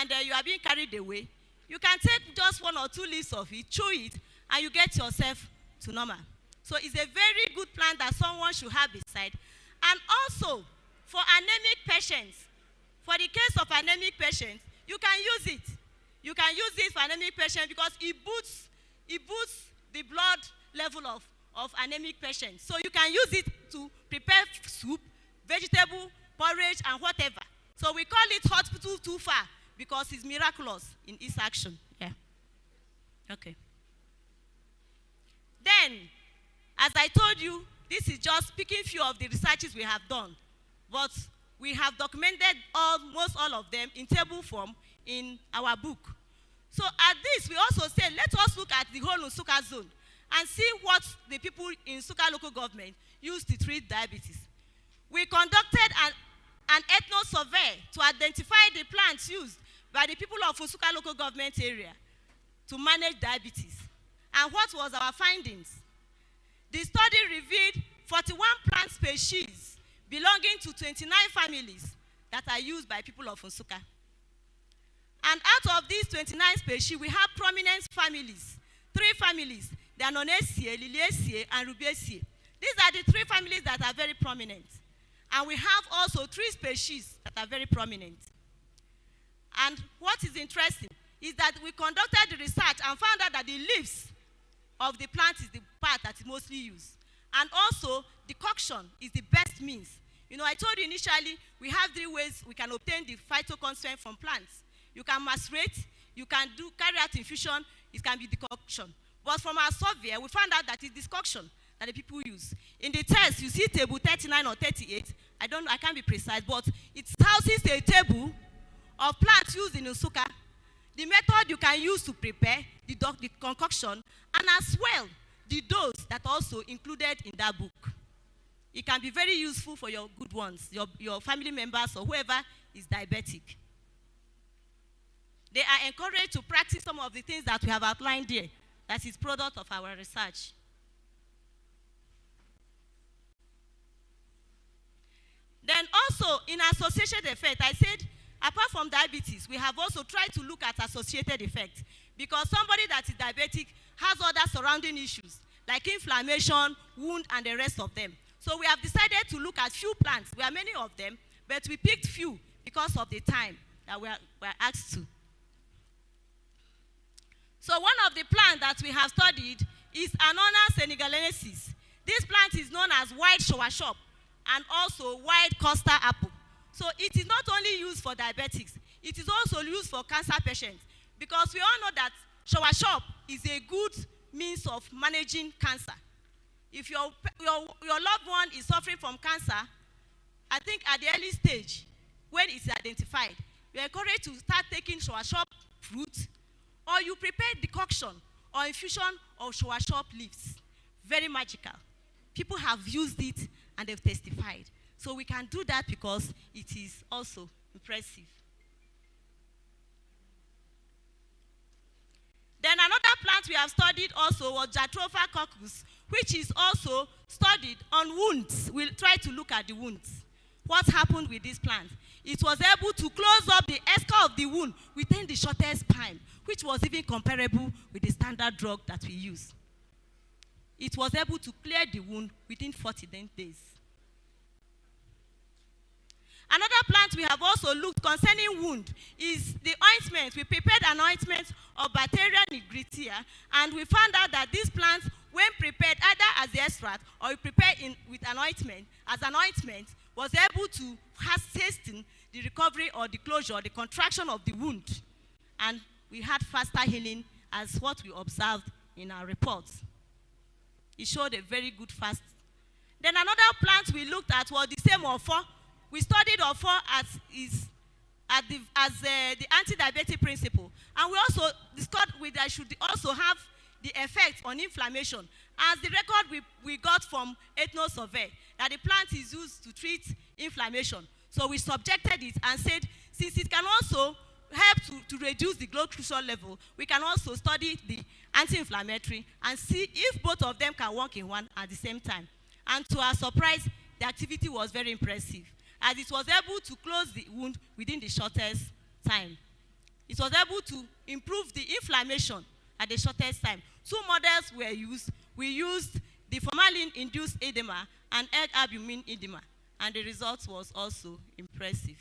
and you are being carried away, you can take just 1 or 2 leaves of it, chew it, and you get yourself to normal. So it's a very good plant that someone should have beside. And also, for anemic patients, for the case of anemic patients, you can use it. You can use it for anemic patients because it boosts the blood level of anemic patients. So you can use it to prepare soup, vegetable, porridge, and whatever. So we call it hospital tufa because it's miraculous in its action. Yeah. Okay. Then, as I told you, this is just picking few of the researches we have done, but we have documented almost all of them in table form in our book. So at this, we also say, let us look at the whole Nsukka zone and see what the people in Nsukka local government use to treat diabetes. We conducted an ethno-survey to identify the plants used by the people of Nsukka local government area to manage diabetes. And what was our findings? The study revealed 41 plant species belonging to 29 families that are used by people of Nsukka. And out of these 29 species, we have prominent families, 3 families. They are Nonaceae, Liliaceae, and Rubiaceae. These are the 3 families that are very prominent. And we have also 3 species that are very prominent. And what is interesting is that we conducted the research and found out that the leaves of the plant is the part that is mostly used. And also, decoction is the best means. You know, I told you initially, we have 3 ways we can obtain the phytoconstituent from plants. You can macerate, you can carry out infusion, it can be decoction. But from our survey, we found out that it's decoction that the people use. In the test, you see table 39 or 38. I can't be precise, but it houses a table of plants used in Nsukka, the method you can use to prepare the concoction, and as well, the dose that also included in that book. It can be very useful for your good ones, your family members or whoever is diabetic. They are encouraged to practice some of the things that we have outlined here. That is product of our research. Then also, in associated effect, I said, apart from diabetes, we have also tried to look at associated effects. Because somebody that is diabetic has other surrounding issues, like inflammation, wound, and the rest of them. So we have decided to look at few plants. There are many of them, but we picked few because of the time that we are asked to. So one of the plants that we have studied is Annona senegalensis. This plant is known as white shawashop and also white Costa apple. So it is not only used for diabetics, it is also used for cancer patients, because we all know that shawashop is a good means of managing cancer. If your loved one is suffering from cancer, I think at the early stage, when it's identified, you're encouraged to start taking shawashop fruit, or you prepare decoction or infusion of shawashop leaves. Very magical. People have used it and they've testified. So we can do that because it is also impressive. Then another plant we have studied also was Jatropha coccus, which is also studied on wounds. We'll try to look at the wounds. What happened with this plant? It was able to close up the eschar of the wound within the shortest time, which was even comparable with the standard drug that we use. It was able to clear the wound within 49 days. Another plant we have also looked concerning wound is the ointment. We prepared an ointment of Bacteria nigritia, and we found out that these plants, when prepared either as the extract or you prepare with an ointment, as an ointment, was able to hasten the recovery or the closure or the contraction of the wound. And we had faster healing as what we observed in our reports. It showed a very good fast. Then another plant we looked at was the same Ofo. We studied Ofo as the anti-diabetic principle. And we also discussed that should also have the effect on inflammation. As the record we got from ethno survey, that the plant is used to treat inflammation. So we subjected it and said, since it can also help to reduce the blood glucose level, we can also study the anti-inflammatory and see if both of them can work in one at the same time. And to our surprise, the activity was very impressive, as it was able to close the wound within the shortest time. It was able to improve the inflammation at the shortest time. 2 models were used. We used the formalin-induced edema and egg albumin edema, and the result was also impressive.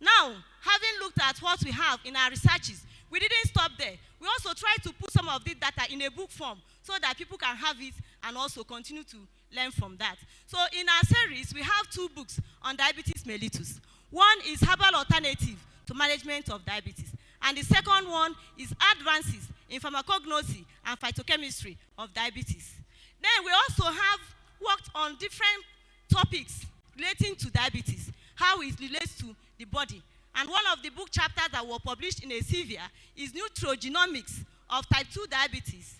Now, having looked at what we have in our researches, we didn't stop there. We also tried to put some of this data in a book form so that people can have it and also continue to learn from that. So in our series, we have 2 books on diabetes mellitus. One is Herbal Alternative to management of diabetes. And the second one is advances in pharmacognosy and phytochemistry of diabetes. Then we also have worked on different topics relating to diabetes, how it relates to the body. And one of the book chapters that were published in Elsevier is Nutrigenomics of Type 2 Diabetes.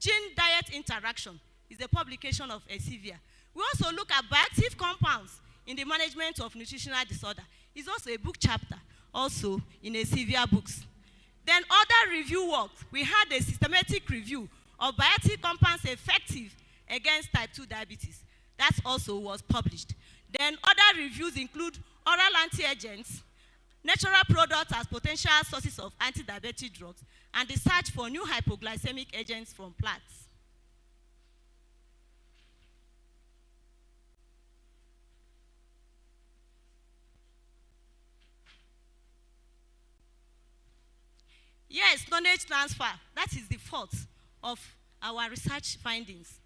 Gene-diet interaction is a publication of Elsevier. We also look at bioactive compounds in the management of nutritional disorder. It's also a book chapter, also in Elsevier books. Then other review work, we had a systematic review of bioactive compounds effective against type 2 diabetes. That also was published. Then other reviews include oral anti-agents, natural products as potential sources of anti-diabetic drugs, and the search for new hypoglycemic agents from plants. Yes, knowledge transfer. That is the fourth of our research findings.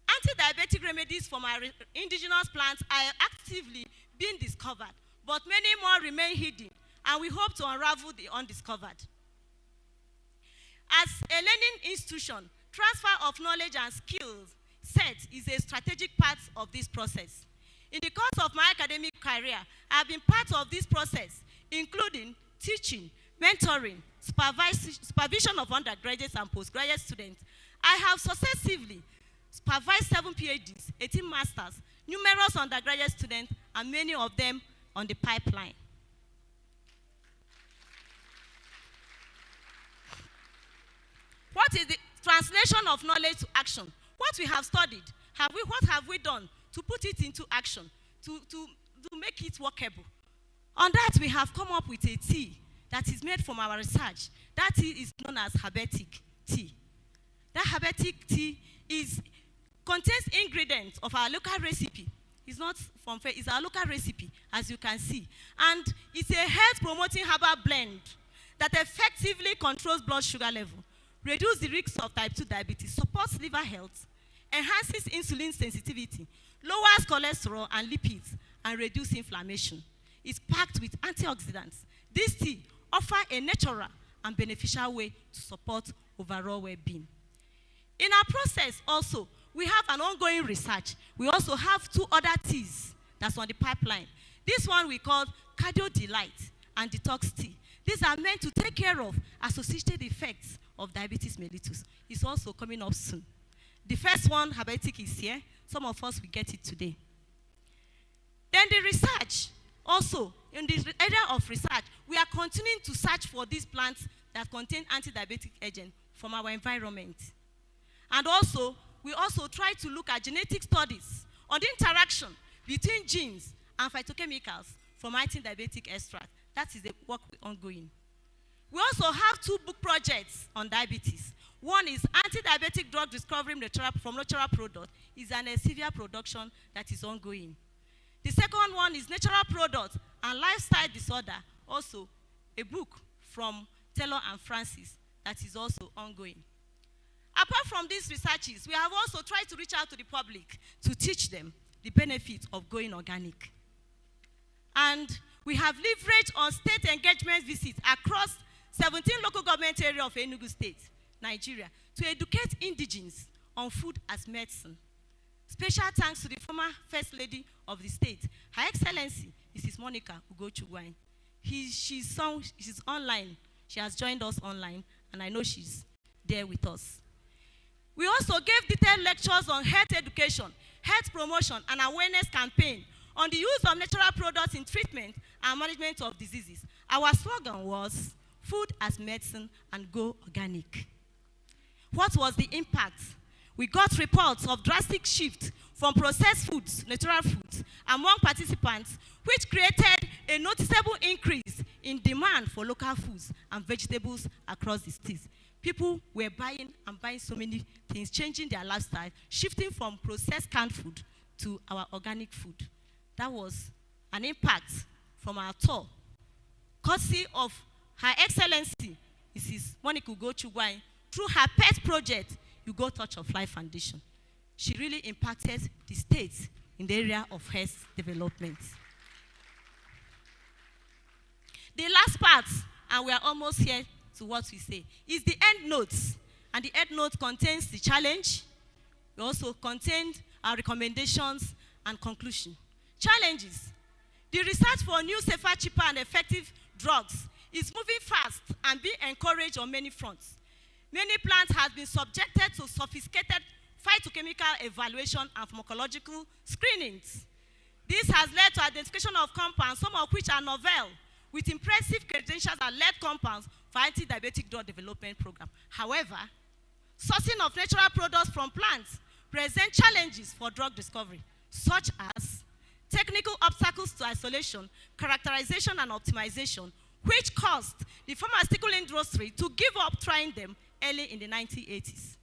Anti-diabetic remedies from our indigenous plants are actively being discovered, but many more remain hidden, and we hope to unravel the undiscovered. As a learning institution, transfer of knowledge and skills set is a strategic part of this process. In the course of my academic career, I have been part of this process, including teaching, mentoring, supervision of undergraduates and postgraduate students. I have successively supervised 7 PhDs, 18 masters, numerous undergraduate students, and many of them on the pipeline. What is the translation of knowledge to action? What we have studied, what have we done to put it into action, to make it workable? On that, we have come up with a tea that is made from our research. That tea is known as herbetic tea. That herbetic tea contains ingredients of our local recipe. It's not from fair, it's our local recipe, as you can see. And it's a health-promoting herbal blend that effectively controls blood sugar level, reduces the risks of type 2 diabetes, supports liver health, enhances insulin sensitivity, lowers cholesterol and lipids, and reduces inflammation. It's packed with antioxidants. This tea offers a natural and beneficial way to support overall well-being. In our process also, we have an ongoing research. We also have 2 other teas that's on the pipeline. This one we call Cardio Delight and Detox Tea. These are meant to take care of associated effects of diabetes mellitus. It's also coming up soon. The first one, herbetic, is here. Some of us will get it today. Then the research, also in the area of research, we are continuing to search for these plants that contain anti-diabetic agents from our environment. And also, we also try to look at genetic studies on the interaction between genes and phytochemicals from anti-diabetic extract. That is the work ongoing. We also have 2 book projects on diabetes. One is Anti-Diabetic Drug Discovery from Natural Product. It's an Elsevier production that is ongoing. The second one is Natural Product and Lifestyle Disorder, also a book from Taylor and Francis that is also ongoing. Apart from these researches, we have also tried to reach out to the public to teach them the benefits of going organic. And we have leveraged on state engagement visits across 17 local government areas of Enugu State, Nigeria, to educate indigenes on food as medicine. Special thanks to the former First Lady of the state, Her Excellency, Mrs. Monica Ugochugwai. She's online. She has joined us online, and I know she's there with us. We also gave detailed lectures on health education, health promotion, and awareness campaign on the use of natural products in treatment and management of diseases. Our slogan was, food as medicine and go organic. What was the impact? We got reports of drastic shift from processed foods, natural foods, among participants, which created a noticeable increase in demand for local foods and vegetables across the states. People were buying so many things, changing their lifestyle, shifting from processed canned food to our organic food. That was an impact from our tour, courtesy of Her Excellency, Mrs. Monica Ugochugwai, through her pet project, You Go Touch of Life Foundation. She really impacted the state in the area of health development. The last part, and we are almost here to what we say, is the end notes. And the end note contains the challenge. We also contain our recommendations and conclusion. Challenges. The research for new, safer, cheaper, and effective drugs is moving fast and being encouraged on many fronts. Many plants have been subjected to sophisticated phytochemical evaluation and pharmacological screenings. This has led to identification of compounds, some of which are novel, with impressive credentials and lead compounds for anti-diabetic drug development program. However, sourcing of natural products from plants present challenges for drug discovery, such as technical obstacles to isolation, characterization, and optimization, which caused the pharmaceutical industry to give up trying them early in the 1980s.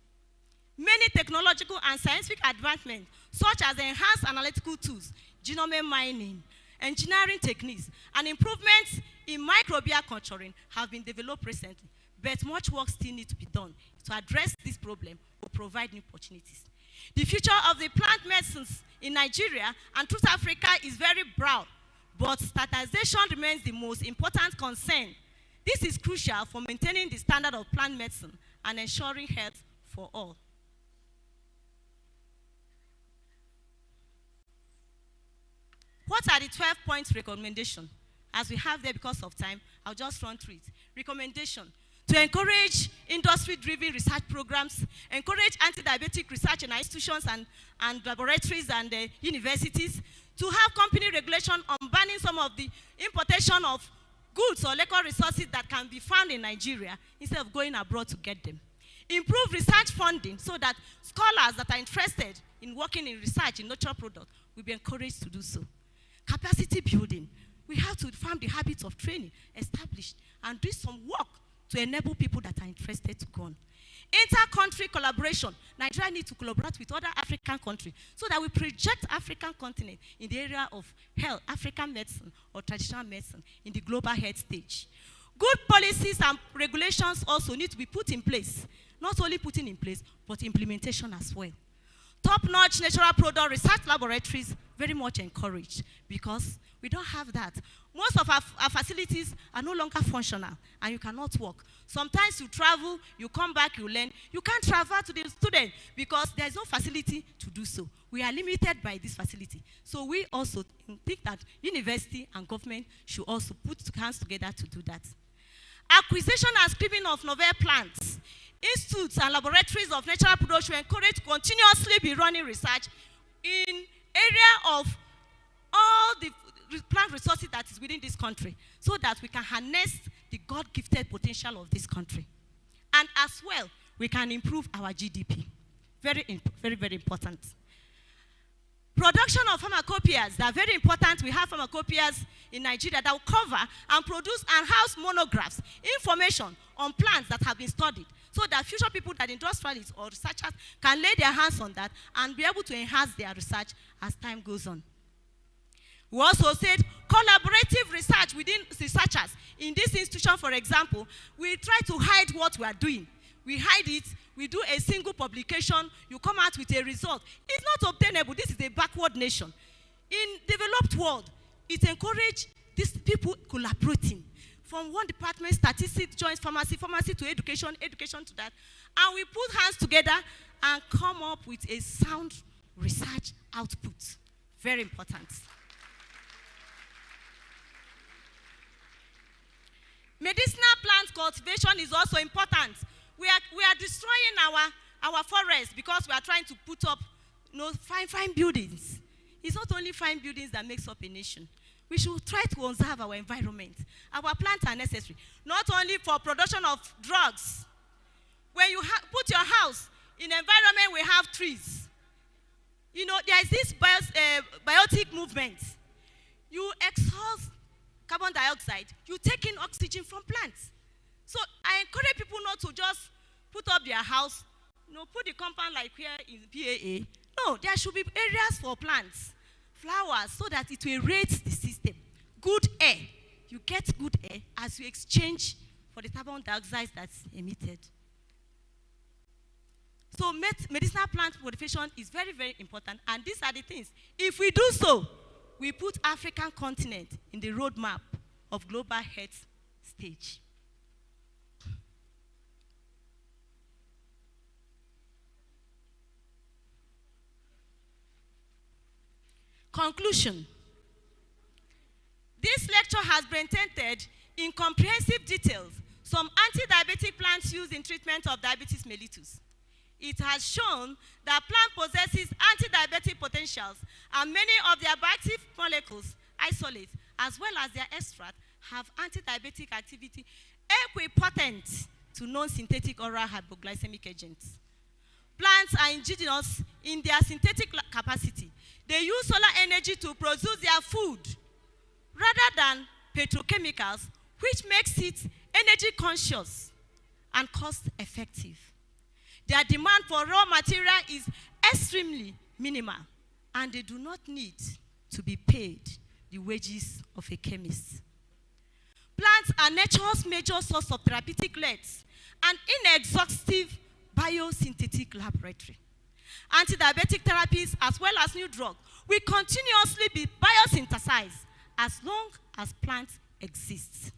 Many technological and scientific advancements, such as enhanced analytical tools, genome mining, engineering techniques, and improvements in microbial culturing have been developed recently, but much work still needs to be done to address this problem or provide new opportunities. The future of the plant medicines in Nigeria and throughout Africa is very broad, but standardization remains the most important concern. This is crucial for maintaining the standard of plant medicine and ensuring health for all. What are the 12-point recommendations? As we have there because of time, I'll just run through it. Recommendation: to encourage industry-driven research programs, encourage anti-diabetic research in institutions and laboratories and universities, to have company regulation on banning some of the importation of goods or local resources that can be found in Nigeria instead of going abroad to get them. Improve research funding so that scholars that are interested in working in research in natural products will be encouraged to do so. Capacity building. We have to farm the habits of training, establish, and do some work to enable people that are interested to go on. Inter-country collaboration. Nigeria needs to collaborate with other African countries so that we project African continent in the area of health, African medicine, or traditional medicine in the global health stage. Good policies and regulations also need to be put in place. Not only putting in place, but implementation as well. Top-notch natural product research laboratories very much encouraged because we don't have that. Most of our facilities are no longer functional and you cannot work. Sometimes you travel, you come back, you learn. You can't travel to the student because there's no facility to do so. We are limited by this facility. So we also think that university and government should also put hands together to do that. Acquisition and screening of novel plants. Institutes and laboratories of natural products should encourage to continuously be running research in area of all the plant resources that is within this country so that we can harness the God-gifted potential of this country. And as well, we can improve our GDP. Very, very important. Production of pharmacopoeias, they are very important. We have pharmacopoeias in Nigeria that will cover and produce and house monographs, information on plants that have been studied, so that future people that industrialists or researchers can lay their hands on that and be able to enhance their research as time goes on. We also said collaborative research within researchers. In this institution, for example, we try to hide what we are doing. We hide it, we do a single publication, you come out with a result. It's not obtainable. This is a backward nation. In developed world, it encourages these people collaborating. From one department, statistics joins pharmacy, pharmacy to education, education to that. And we put hands together and come up with a sound research output. Very important. Medicinal plant cultivation is also important. We are destroying our forests because we are trying to put up fine buildings. It's not only fine buildings that makes up a nation. We should try to conserve our environment. Our plants are necessary, not only for production of drugs. When you put your house in an environment where we have trees, you know, there is this biotic movement. You exhale carbon dioxide, you take in oxygen from plants. So I encourage people not to just put up their house, put the compound like here in PAA. No, there should be areas for plants, flowers, so that it will rate the system. Good air. You get good air as you exchange for the carbon dioxide that's emitted. So medicinal plant modification is very, very important. And these are the things. If we do so, we put African continent in the roadmap of global health stage. Conclusion. This lecture has presented in comprehensive details some anti-diabetic plants used in treatment of diabetes mellitus. It has shown that plant possesses anti-diabetic potentials, and many of their bioactive molecules, isolates, as well as their extract, have anti-diabetic activity equipotent to non-synthetic oral hypoglycemic agents. Plants are indigenous in their synthetic capacity. They use solar energy to produce their food rather than petrochemicals, which makes it energy conscious and cost effective. Their demand for raw material is extremely minimal, and they do not need to be paid the wages of a chemist. Plants are nature's major source of therapeutic leads and inexhaustive biosynthetic laboratory. Anti-diabetic therapies as well as new drugs will continuously be biosynthesized as long as plants exist.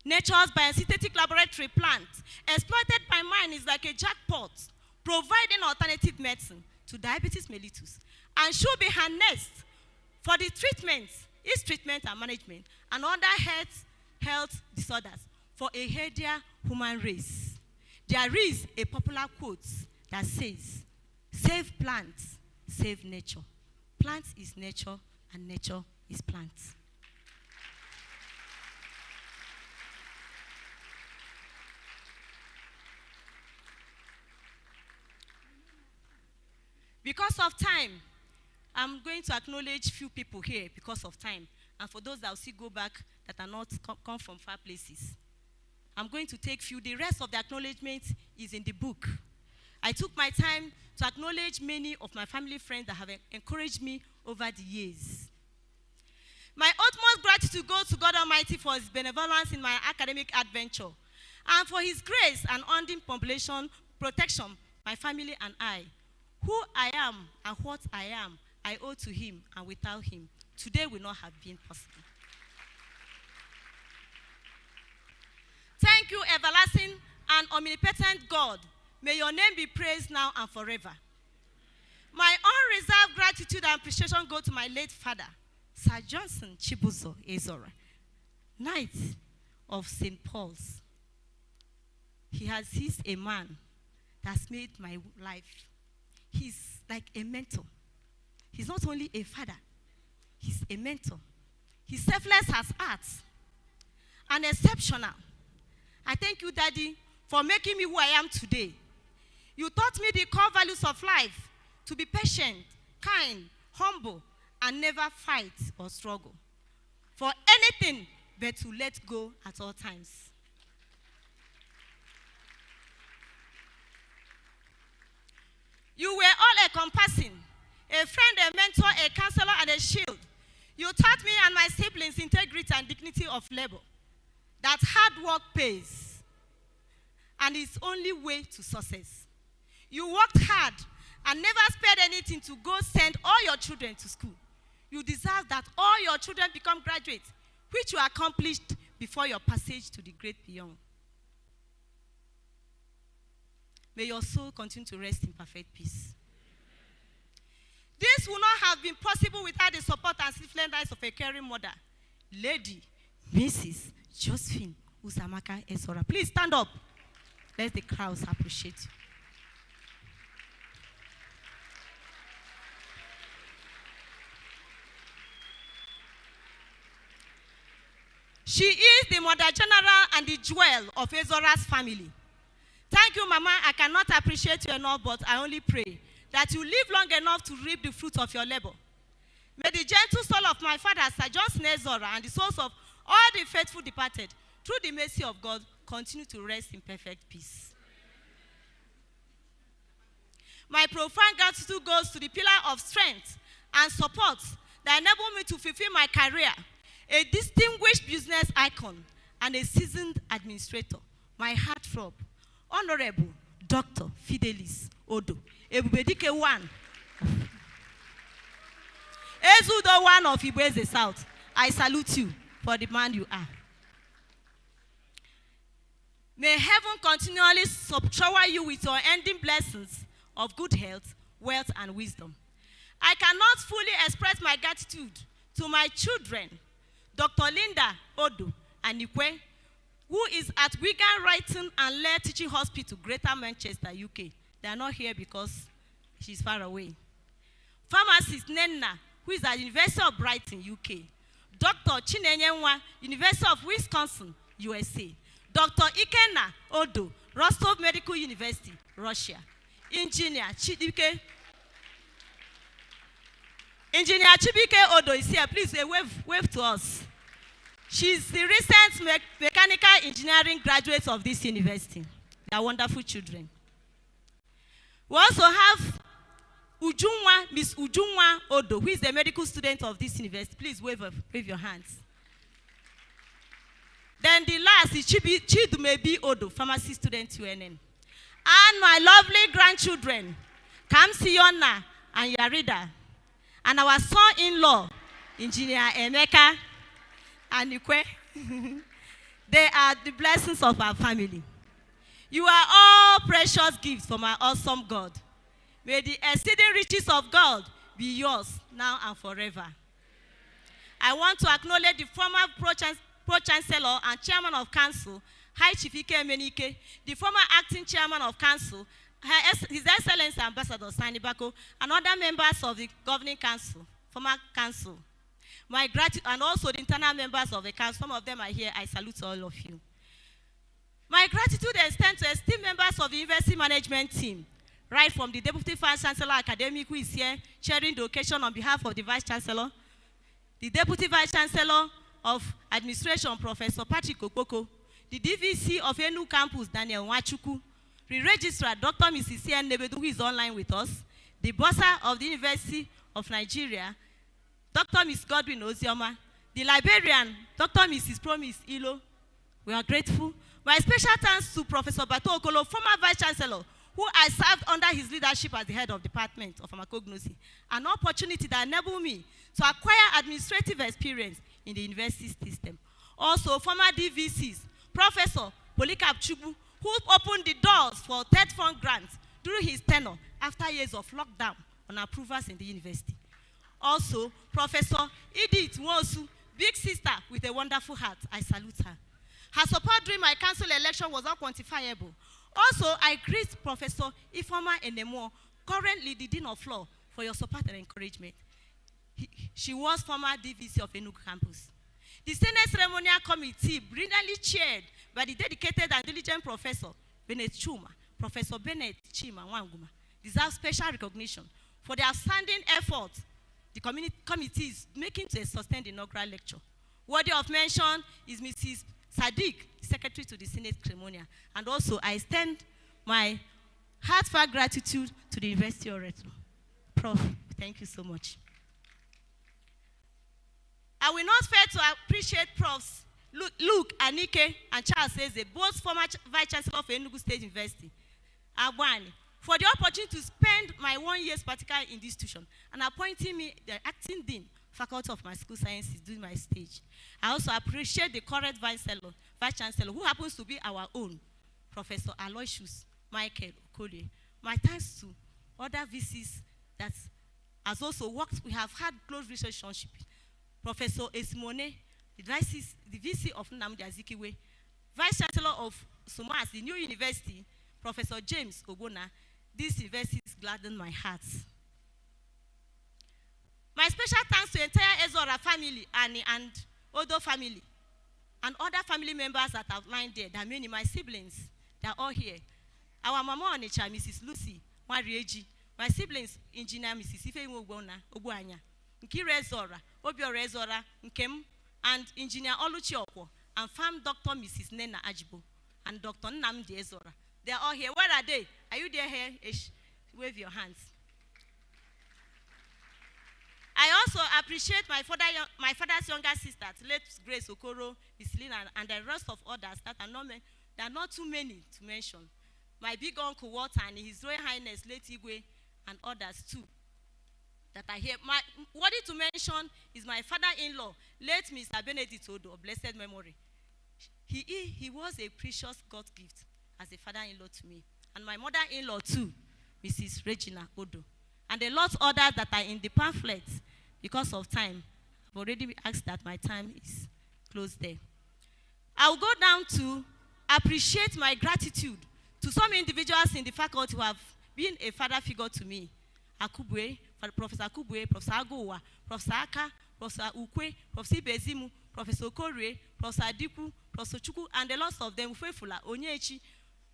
Nature's biosynthetic laboratory plant exploited by man is like a jackpot, providing alternative medicine to diabetes mellitus, and should be harnessed for the treatment, its treatment and management, and other health disorders for a healthier human race. There is a popular quote that says, "Save plants, save nature." Plant is nature, and nature is plants. Because of time, I'm going to acknowledge few people here because of time. And for those that will still go back that are not come from far places, I'm going to take few. The rest of the acknowledgement is in the book. I took my time to acknowledge many of my family friends that have encouraged me over the years. My utmost gratitude goes to God Almighty for his benevolence in my academic adventure, and for his grace and undue population protection, my family and I. Who I am and what I am, I owe to him, and without him, today would not have been possible. Thank you, everlasting and omnipotent God. May your name be praised now and forever. My unreserved gratitude and appreciation go to my late father, Sir Johnson Chibuzo Ezora, Knight of St. Paul's. He's a man that's made my life. He's like a mentor. He's not only a father, he's a mentor. He's selfless as art and exceptional. I thank you, Daddy, for making me who I am today. You taught me the core values of life: to be patient, kind, humble, and never fight or struggle for anything but to let go at all times. You were all encompassing, a friend, a mentor, a counselor, and a shield. You taught me and my siblings integrity and dignity of labor, that hard work pays, and is only way to success. You worked hard and never spared anything to go send all your children to school. You deserve that all your children become graduates, which you accomplished before your passage to the great beyond. May your soul continue to rest in perfect peace. This would not have been possible without the support and selflessness of a caring mother, Lady Mrs. Josephine Usamaka Ezora. Please stand up. Let the crowds appreciate you. She is the mother general and the jewel of Ezora's family. Thank you, Mama. I cannot appreciate you enough, but I only pray that you live long enough to reap the fruit of your labor. May the gentle soul of my father, Sir Johnson Ezora, and the souls of all the faithful departed, through the mercy of God, continue to rest in perfect peace. My profound gratitude goes to the pillar of strength and support that enabled me to fulfill my career, a distinguished business icon, and a seasoned administrator, my heartthrob, Honorable Dr. Fidelis Odo, Ebubedike 1, Ezudo 1 of Ibweze South. I salute you. for the man you are. May heaven continually shower you with your ending blessings of good health, wealth, and wisdom. I cannot fully express my gratitude to my children, Dr. Linda Odo and Ikwe, who is at Wigan Writing and Lair Teaching Hospital, Greater Manchester, UK. They are not here because she's far away. Pharmacist Nenna, who is at University of Brighton, UK. Dr. Chinenyenwa, University of Wisconsin, USA. Dr. Ikenna Odo, Rostov Medical University, Russia. Engineer Chibike Odo is here. Please wave to us. She's the recent mechanical engineering graduate of this university. They are wonderful children. We also have Miss Ujunwa Odo, who is a medical student of this university. Please wave your hands. Then the last is Chidumebi Odo, pharmacy student UNN. And my lovely grandchildren, Kamsiona and Yarida. And our son-in-law, Engineer Emeka and Ikwe. They are the blessings of our family. You are all precious gifts from our awesome God. May the exceeding riches of God be yours now and forever. I want to acknowledge the former Pro-Chancellor and Chairman of Council, High Chief Ike Menike, the former Acting Chairman of Council, His Excellency Ambassador Sani Bako, and other members of the Governing Council, former Council. My gratitude, and also the internal members of the Council, some of them are here, I salute all of you. My gratitude extends to esteemed members of the University Management Team, right from the Deputy Vice Chancellor Academic, who is here, chairing the occasion on behalf of the Vice Chancellor, the Deputy Vice Chancellor of Administration, Professor Patrick Okoko, the DVC of Enu Campus, Daniel Wachuku, the Registrar, Dr. Mrs. C.N. Nebedu, who is online with us, the Bursar of the University of Nigeria, Dr. Ms. Godwin Ozioma, the Librarian, Dr. Mrs. Promise Ilo. We are grateful. My special thanks to Professor Bato Okolo, former Vice Chancellor, who I served under his leadership as the head of the Department of Pharmacognosy, an opportunity that enabled me to acquire administrative experience in the university system. Also, former DVCs, Professor Polycarp Chubu, who opened the doors for third fund grants during his tenure after years of lockdown on approvals in the university. Also, Professor Edith Nwosu, big sister with a wonderful heart, I salute her. Her support during my council election was unquantifiable. Also, I greet Professor Ifeoma Enemo, currently the Dean of Law, for your support and encouragement. She was former DVC of Enugu Campus. The Senate Ceremonial Committee, brilliantly chaired by the dedicated and diligent Professor Bennett Chuma, Professor Bennett Chima Wanguma, deserve special recognition for the outstanding efforts the committee is making to sustain the inaugural lecture. Worthy of mention is Mrs. Sadiq, Secretary to the Senate Ceremonial. And also, I extend my heartfelt gratitude to the University of Retro. Prof, thank you so much. I will not fail to appreciate Profs Luke, Anike, and Charles Eze, both former Vice Chancellor of Enugu State University, Agwani, for the opportunity to spend my 1 year sabbatical in this institution and appointing me the acting dean, Faculty of My School Sciences, during my stage. I also appreciate the current Vice Chancellor, who happens to be our own, Professor Aloysius Michael Okolie. My thanks to other VCs that has also worked, we have had close relationship. Professor Esimone, the VC of Nnamdi Azikiwe, Vice Chancellor of Sumas, the new university, Professor James Ogona. These universities gladden my heart. My special thanks to the entire Ezora family and Odo family and other family members that have lined there. There are many, my siblings, they are all here. Our mama on nature, Mrs. Lucy Marieji, my siblings, Engineer Mrs. Ife Oguanya, Nkire Ezora, Obiore Ezora, Nkem, and Engineer Oluchi Okwo, and Farm Dr. Mrs. Nena Ajibo, and Dr. Nnamdi Ezora. They are all here. Where are they? Are you there here? Wave your hands. I also appreciate my father's younger sister, late Grace Okoro, Miss Lina, and the rest of others that are not too many to mention. My big uncle Walter and His Royal Highness late Igwe and others too. that are here. Worthy to mention is my father-in-law, late Mr. Benedict Odo, of blessed memory. He was a precious God gift as a father-in-law to me. And my mother-in-law too, Mrs. Regina Odo. And a lot others that are in the pamphlet. Because of time, I've already been asked that my time is close there. I'll go down to appreciate my gratitude to some individuals in the faculty who have been a father figure to me. Akubwe, Professor Akubwe, Professor Agowa, Professor Aka, Professor Ukwe, Professor Bezimu, Professor Okore, Professor Adiku, Professor Chuku, and the lots of them, Ufefula, Onyechi.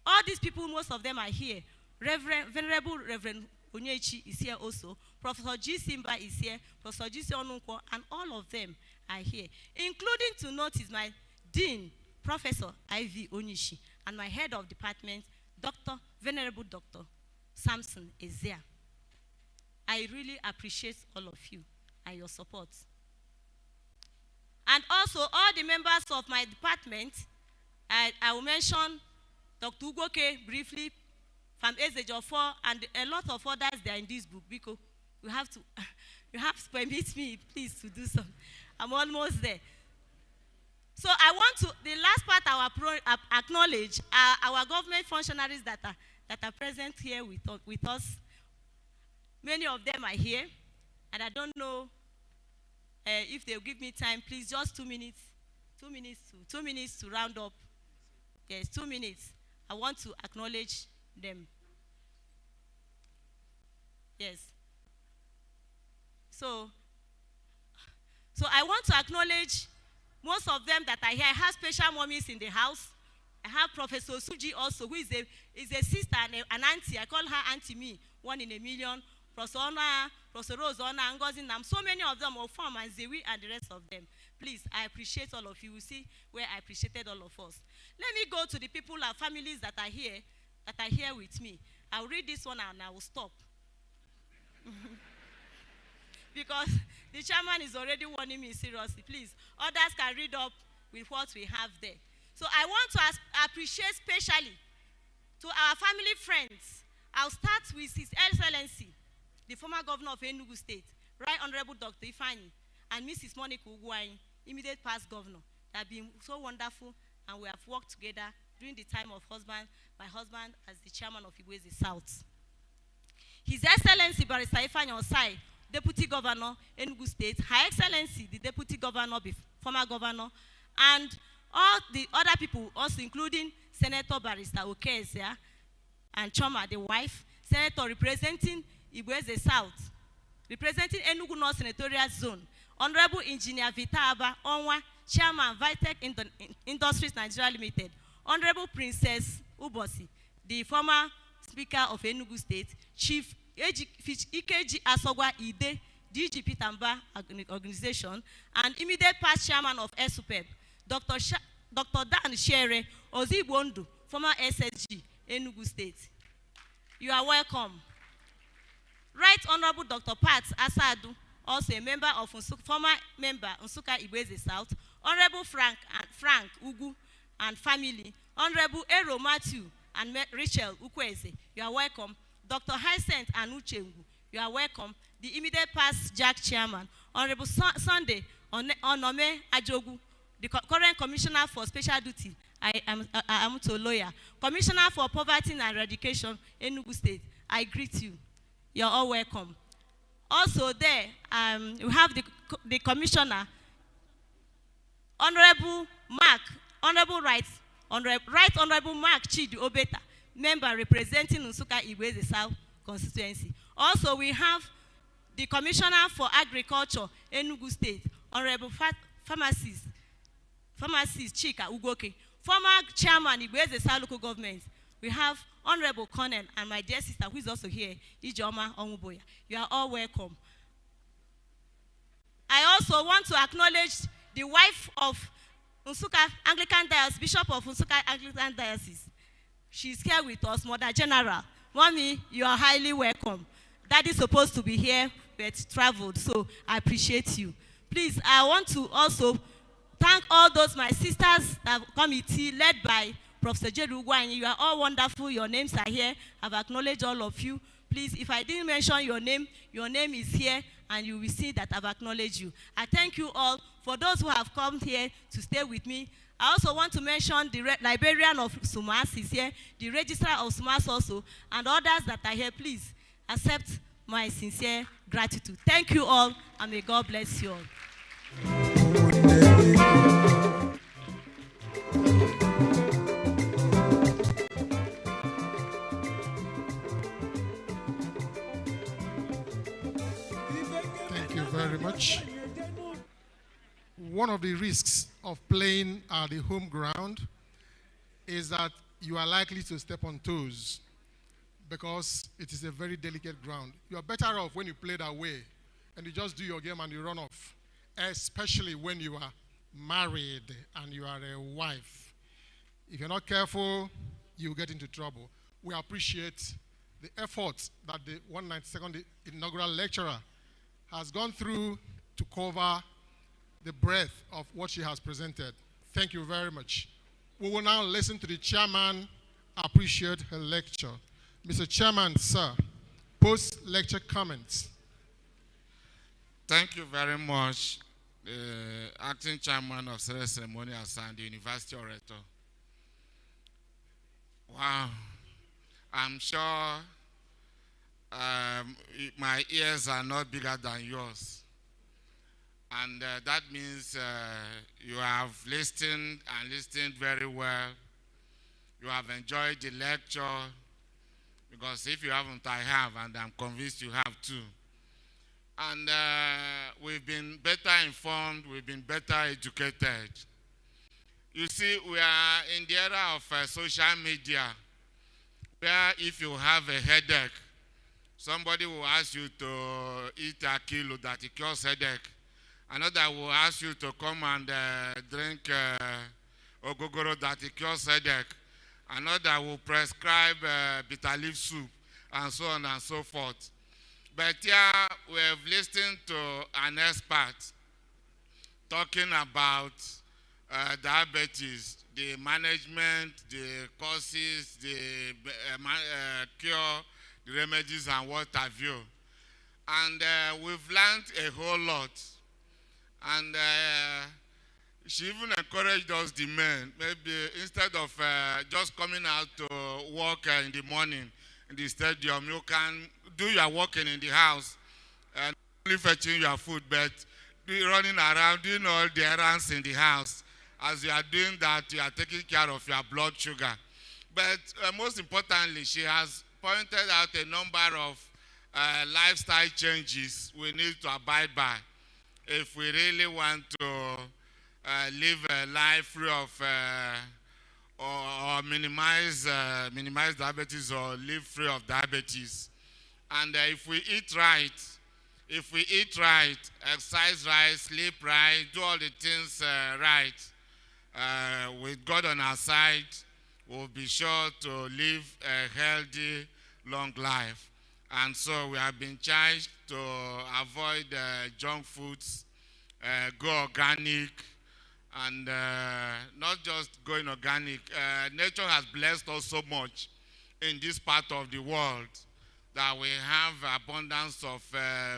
All these people, most of them are here. Venerable Reverend Onyechi is here also. Professor G. Simba is here. Professor G. Onunko, and all of them are here. Including to notice my Dean, Professor I.V. Onishi, and my head of department, Venerable Dr. Samson is there. I really appreciate all of you and your support. And also all the members of my department, I will mention Dr. Ugoke briefly from SH4 and a lot of others they are in this book because you have to permit me, please, to do so. I'm almost there. So I want to, the last part I will acknowledge our government functionaries that are present here with us. Many of them are here, and I don't know if they'll give me time. Please, just 2 minutes. 2 minutes to round up. Yes, 2 minutes. I want to acknowledge them. Yes. So I want to acknowledge most of them that are here. I have special mommies in the house. I have Professor Suji also, who is a sister and an auntie. I call her Auntie Me, 1 in a million. Professor Ona, Professor Rose Ona, Ngozi Nam. So many of them, Ofam and Zewi and the rest of them. Please, I appreciate all of you. You see where I appreciated all of us. Let me go to the people and families that are here with me. I'll read this one and I will stop. Because the chairman is already warning me seriously. Please, others can read up with what we have there. So I want to appreciate specially to our family friends. I'll start with His Excellency, the former governor of Enugu State, Right Honorable Dr. Ifeanyi, and Mrs. Monica Ugwuanyi, immediate past governor. They have been so wonderful, and we have worked together during the time of my husband as the chairman of Igweze South. His Excellency Barrister Ifeanyi Osai, Deputy Governor, Enugu State, Her Excellency, the Deputy Governor, former Governor, and all the other people, also including Senator Barrister Okezia and Choma, the wife, Senator representing Igweze South, representing Enugu North Senatorial Zone, Honorable Engineer Vita Aba Onwa, Chairman, Vitec Industries Nigeria Limited, Honorable Princess Ubosi, the former Speaker of Enugu State, Chief Ikeji Asogwa Ide, DGP Tamba Organization, and immediate past chairman of SUPEB, Dr. Dan Shere Ozibondu, former SSG, Enugu State. You are welcome. Right Honorable Dr. Pat Asadu, also a member of former member Nsukka Igweze South, Honorable Frank Ugu and family, Honorable Ero Matthew and Rachel Ukweze, you are welcome. Dr. Hyacinth and Uchengu, you are welcome. The immediate past Jack Chairman, Honorable Sunday Onome Ajogu, the current Commissioner for Special Duty, I am to lawyer. Commissioner for Poverty and Eradication, Enugu State, I greet you. You are all welcome. Also there, we have the Commissioner, Honorable Right Honorable Mark Chidi Obeta, member representing Nsukka Igweze South constituency. Also, we have the Commissioner for Agriculture, Enugu State, Honorable Pharmacist Chika Ugoke, former Chairman Igweze South Local Government. We have Honorable Colonel and my dear sister who is also here, Ijoma Onguboya. You are all welcome. I also want to acknowledge the wife of Nsukka Anglican Diocese, Bishop of Nsukka Anglican Diocese. She's here with us, Mother General. Mommy, you are highly welcome. Daddy's supposed to be here, but traveled, so I appreciate you. Please, I want to also thank all those my sisters that committee led by Professor Jeru Ugwuanyi. You are all wonderful. Your names are here. I've acknowledged all of you. Please, if I didn't mention your name is here, and you will see that I've acknowledged you. I thank you all. For those who have come here to stay with me, I also want to mention the librarian of SUMAS is here, the registrar of SUMAS also, and others that are here. Please accept my sincere gratitude. Thank you all, and may God bless you all. Thank you very much. One of the risks of playing at the home ground is that you are likely to step on toes because it is a very delicate ground. You are better off when you play that way and you just do your game and you run off, especially when you are married and you are a wife. If you're not careful, you'll get into trouble. We appreciate the efforts that the 192nd inaugural lecturer has gone through to cover the breadth of what she has presented. Thank you very much. We will now listen to the chairman appreciate her lecture. Mr. Chairman, sir, post-lecture comments. Thank you very much, the acting chairman of ceremonials and the university orator. Wow, I'm sure my ears are not bigger than yours. And that means you have listened and listened very well. You have enjoyed the lecture, because if you haven't, I have, and I'm convinced you have too. And we've been better informed, we've been better educated. You see, we are in the era of social media, where if you have a headache, somebody will ask you to eat a kilo that it cures headache. Another will ask you to come and drink ogogoro that it cures headache. Another will prescribe bitter leaf soup, and so on and so forth. But here we have listened to an expert talking about diabetes, the management, the causes, the cure, the remedies, and what have you. And we've learned a whole lot. And she even encouraged us, the men, maybe instead of just coming out to work in the morning in the stadium, you can do your working in the house and only fetching your food, but be running around doing all the errands in the house. As you are doing that, you are taking care of your blood sugar. But most importantly, she has pointed out a number of lifestyle changes we need to abide by if we really want to live a life free of or minimize diabetes, or live free of diabetes. And if we eat right, exercise right, sleep right, do all the things right, with God on our side, we'll be sure to live a healthy, long life. And so we have been charged to avoid junk foods, go organic, and not just going organic. Nature has blessed us so much in this part of the world that we have abundance of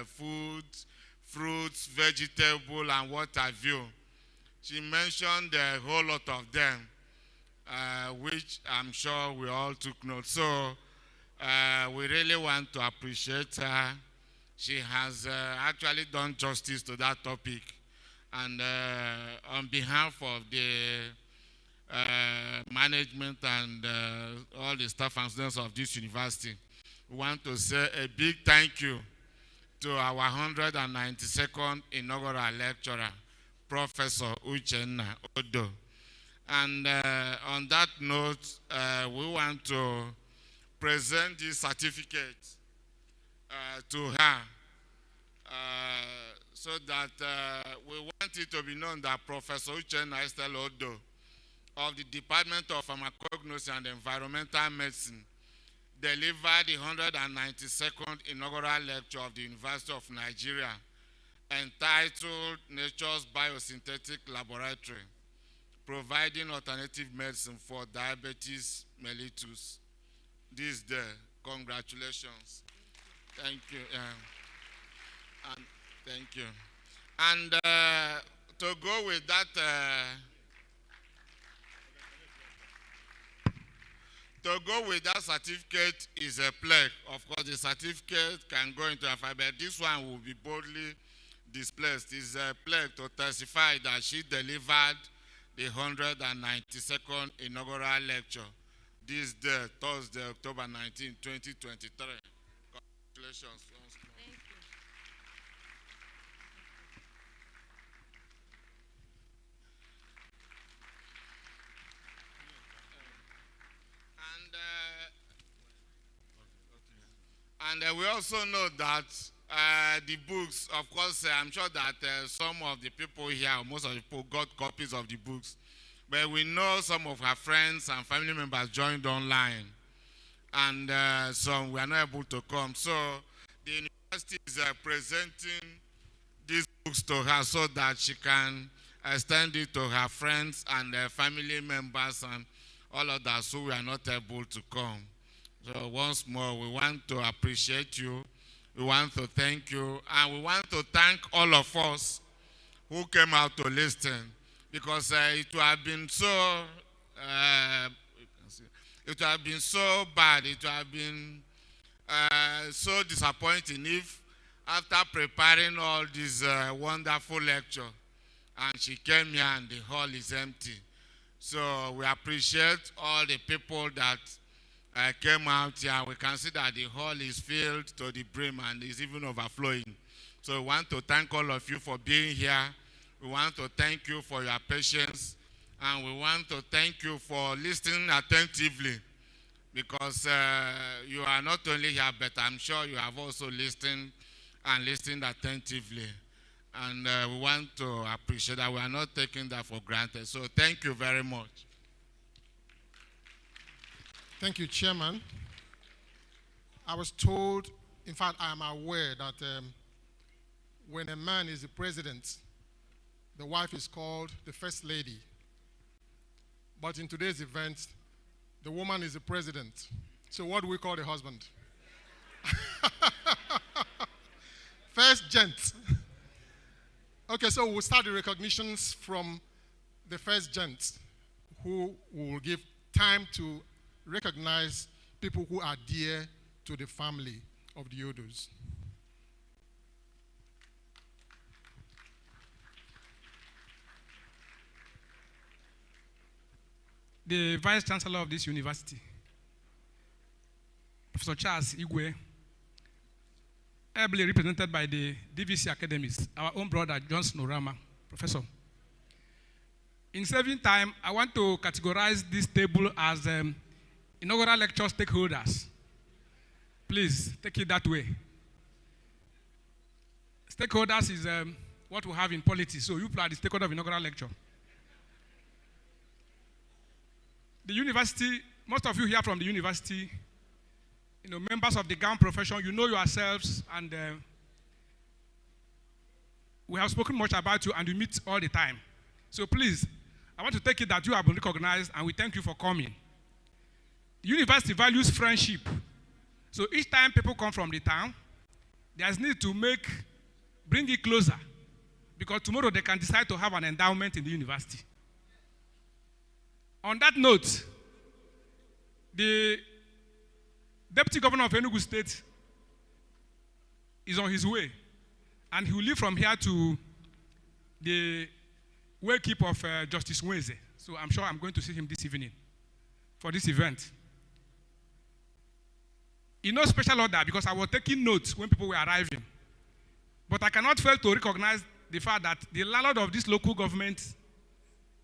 food, fruits, vegetables, and what have you. She mentioned a whole lot of them, which I'm sure we all took note. So we really want to appreciate her. She has actually done justice to that topic. And on behalf of the management and all the staff and students of this university, we want to say a big thank you to our 192nd inaugural lecturer, Professor UCHENNA ODOH. And on that note, we want to present this certificate to her, so that we want it to be known that Professor UCHENNA ODOH of the Department of Pharmacognosy and Environmental Medicine delivered the 192nd inaugural lecture of the University of Nigeria, entitled Nature's Biosynthetic Laboratory, Providing Alternative Medicine for Diabetes Mellitus. This day, congratulations. Thank you. And thank you. And to go with that, certificate is a plaque. Of course, the certificate can go into a file, but this one will be boldly displayed. It's a plaque to testify that she delivered the 192nd inaugural lecture this day, Thursday, October 19, 2023. Congratulations. Thank you. And we also know that the books, of course, I'm sure that some of the people here, most of the people got copies of the books. But we know some of our friends and family members joined online. And some were not able to come. So the university is presenting these books to her so that she can extend it to her friends and family members and all of those who were not able to come. So once more, we want to appreciate you. We want to thank you. And we want to thank all of us who came out to listen. Because it would have been so, it would have been so bad. It would have been so disappointing if after preparing all this wonderful lecture, and she came here and the hall is empty. So we appreciate all the people that came out here. We can see that the hall is filled to the brim and is even overflowing. So we want to thank all of you for being here. We want to thank you for your patience. And we want to thank you for listening attentively. Because you are not only here, but I'm sure you have also listened and listened attentively. And we want to appreciate that. We are not taking that for granted. So thank you very much. Thank you, Chairman. I was told, in fact, I am aware that when a man is the president, the wife is called the first lady. But in today's event, the woman is the president. So what do we call the husband? First gent. Okay, so we'll start the recognitions from the first gent, who will give time to recognize people who are dear to the family of the ODOHs. The Vice Chancellor of this university, Professor Charles Igwe, ably represented by the DVC Academies, our own brother, Johnson Orama, Professor. In saving time, I want to categorize this table as inaugural lecture stakeholders. Please, take it that way. Stakeholders is what we have in politics, so you are the stakeholder of inaugural lecture. The university, most of you here from the university, you know, members of the gown profession, you know yourselves, and we have spoken much about you, and we meet all the time. So please, I want to take it that you have been recognized, and we thank you for coming. The university values friendship. So each time people come from the town, there's need to bring it closer, because tomorrow they can decide to have an endowment in the university. On that note, the Deputy Governor of Enugu State is on his way, and he will leave from here to the wake-up of Justice Nweze. So I'm sure I'm going to see him this evening for this event. In no special order, because I was taking notes when people were arriving. But I cannot fail to recognize the fact that the landlord of this local government,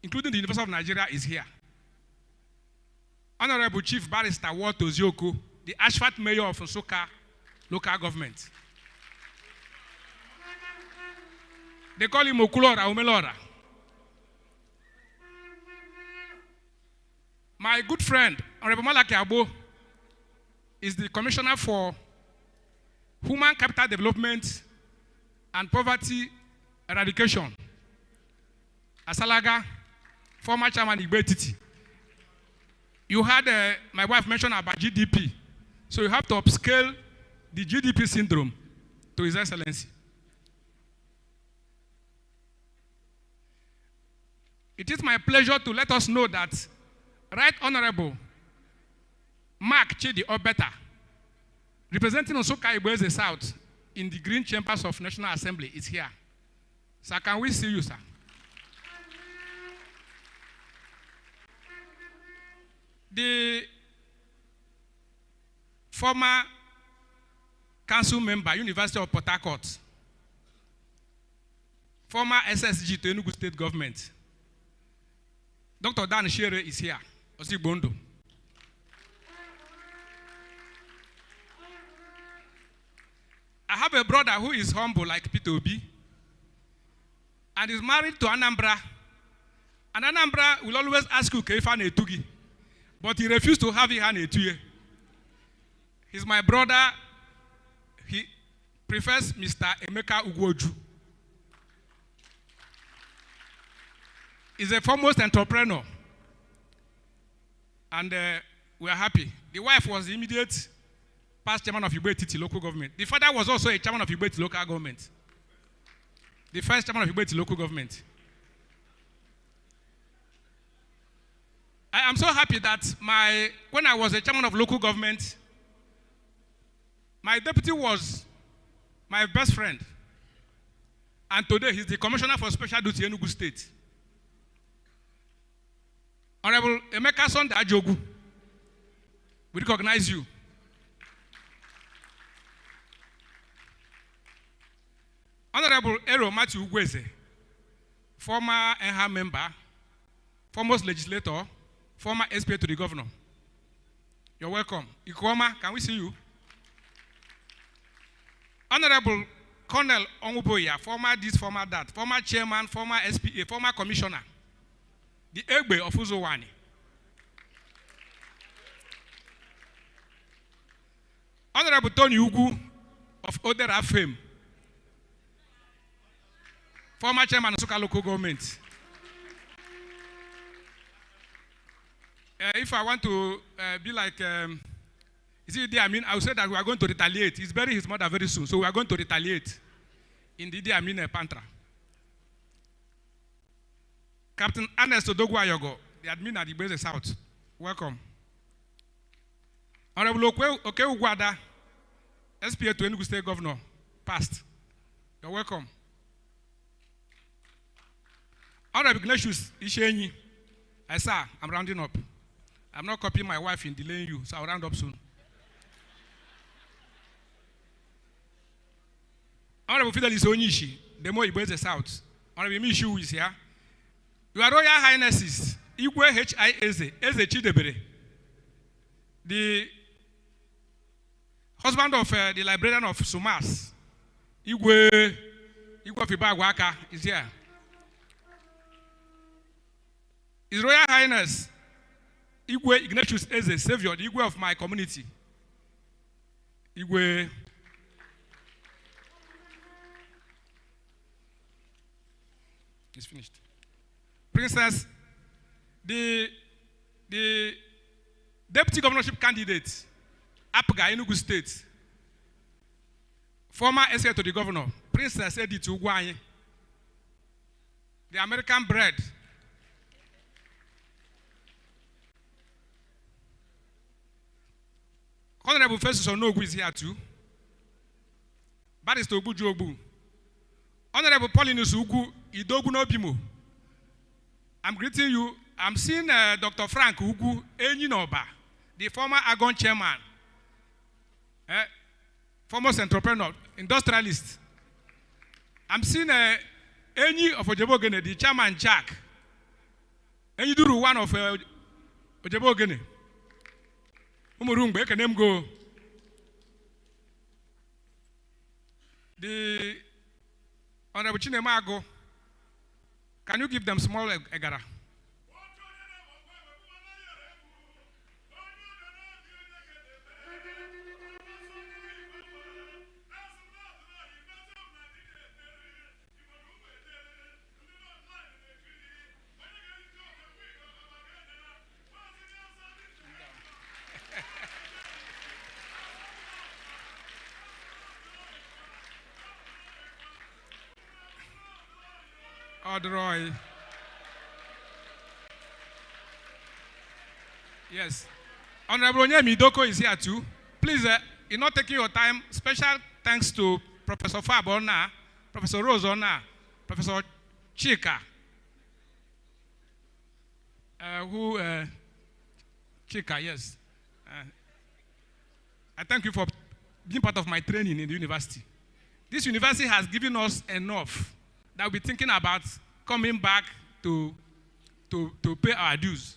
including the University of Nigeria, is here. Honorable Chief Barrister Walter Ozioko, the Ashford Mayor of Nsukka local government. They call him Okulora Umelora. My good friend, Honorable Malaki Abo, is the Commissioner for Human Capital Development and Poverty Eradication. Asalaga, former Chairman Igbe-Titi. You had my wife mention about GDP. So you have to upscale the GDP syndrome to His Excellency. It is my pleasure to let us know that Right Honorable Mark Chidi Obeta, representing Nsukka Igboeze South in the Green Chambers of National Assembly, is here. Sir, can we see you, sir? The former council member, University of Port Harcourt, former SSG to Enugu State Government, Dr. Dan Shere is here, Osigbondo. I have a brother who is humble like Peter Obi and is married to Anambra. And Anambra will always ask you, Kefa Netugi, but he refused to have Ihan Etuye. He's my brother. He prefers Mr. Emeka Ugwoju. He's a foremost entrepreneur. And we are happy. The wife was the immediate past chairman of Igbo local government. The father was also a chairman of Igbo local government. The first chairman of Igbo local government. I am so happy that when I was a chairman of local government, my deputy was my best friend. And today he's the commissioner for special duty in Enugu State. Honorable Emeka Sonda Ajogu, we recognize you. Honorable Ero Matthew Ugweze, former NHA member, foremost legislator, former SPA to the governor. You're welcome. Ikoma, can we see you? Honorable Colonel Onguboya, former this, former that, former chairman, former SPA, former commissioner, the Egbe of Uzowani. Honorable Tony Ugu of Odera fame, former chairman of Nsukka local government. If I want to be like, is it Idi Amin? I will say that we are going to retaliate. He's burying his mother very soon, so we are going to retaliate in the Idi Amin Pantra. Captain Ernest Odogwu Ayogo, the admin at the Igboeze South. Welcome. Honorable Oke Ugwada, SPA to Enugu State Governor, past. You're welcome. Honorable Ignatius Ishenyi, sir, I'm rounding up. I'm not copying my wife in delaying you, so I'll round up soon. Honorable Fidelis Onyishi, Demo Igboeze South. Honorable Mishu is here. Your Royal Highnesses, Igwe H.I. Eze Chidebere, the husband of the librarian of Sumas, Igwe Fibagwaka, is here. His Royal Highness, Igwe Ignatius Eze, Savior, the Igwe of my community. Igwe. It's finished. Princess, the deputy governorship candidate, Apga, Enugu State, former SA to the governor, Princess Edith Ugwanye, the American bred. Honorable Festus Onogu is here too. Barrister Obuju Ogbu. Honorable Paulinus Ugu Idogu Nobimo. I'm greeting you. I'm seeing Dr. Frank Ugu Enyinoba, the former Agon chairman, foremost entrepreneur, industrialist. I'm seeing Enyi of Ojebogene, the chairman Jack. Enyi Duru, one of Ojebogene. Umurungbe, can name go. The Honorable Chinemago, can you give them small egara? ODOH. Yes. Honorable Onyemi Idoko is here too. Please, in not taking your time, special thanks to Professor Fab Ona, Professor Rose Ona, Professor Chika, Chika, yes. I thank you for being part of my training in the university. This university has given us enough that we'll be thinking about coming back to pay our dues.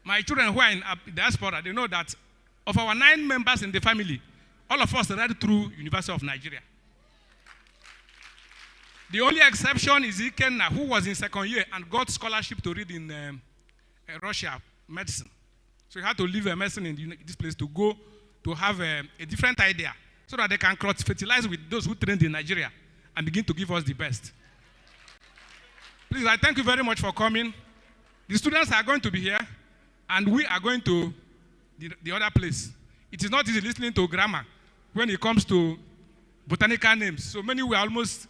My children who are in diaspora, they know that of our 9 members in the family, all of us read through University of Nigeria. The only exception is UCHENNA, who was in 2nd year and got scholarship to read in Russia, medicine. So he had to leave medicine in this place to go to have a different idea so that they can cross-fertilize with those who trained in Nigeria and begin to give us the best. Please, I thank you very much for coming. The students are going to be here, and we are going to the other place. It is not easy listening to grammar when it comes to botanical names. So many were almost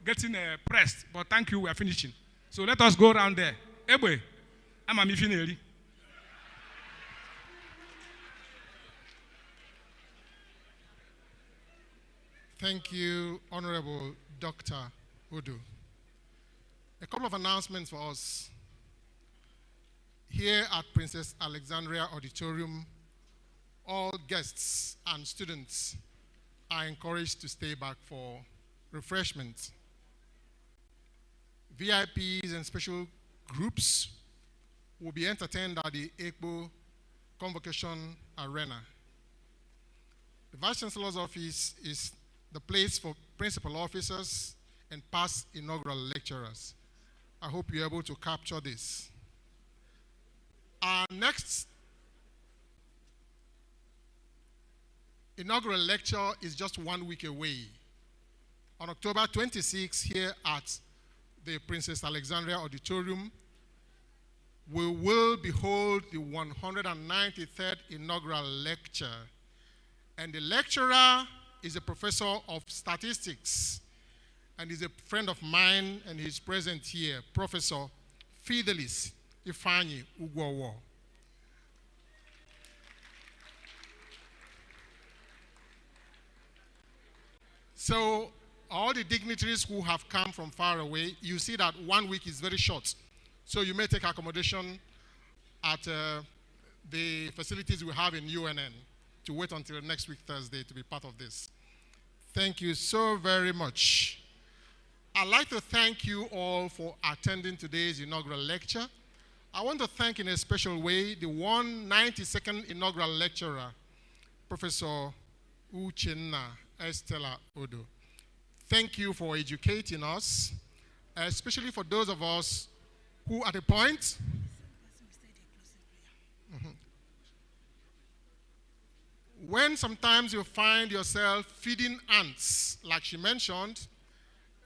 getting pressed, but thank you, we are finishing. So let us go around there. Ebe, I'm a mifineri. Thank you, Honorable Dr. Odo. A couple of announcements for us. Here at Princess Alexandria Auditorium, all guests and students are encouraged to stay back for refreshments. VIPs and special groups will be entertained at the ECBO Convocation Arena. The Vice Chancellor's office is the place for principal officers and past inaugural lecturers. I hope you're able to capture this. Our next inaugural lecture is just 1 week away. On October 26th, here at the Princess Alexandria Auditorium, we will behold the 193rd inaugural lecture. And the lecturer is a professor of statistics and is a friend of mine, and he's present here, Professor Fidelis Ifeanyi Ugwowo. So all the dignitaries who have come from far away, you see that 1 week is very short. So you may take accommodation at the facilities we have in UNN to wait until next week, Thursday, to be part of this. Thank you so very much. I'd like to thank you all for attending today's inaugural lecture. I want to thank in a special way the 192nd inaugural lecturer, Professor UCHENNA ESTELLA Odo. Thank you for educating us, especially for those of us who at a point when sometimes you find yourself feeding ants, like she mentioned,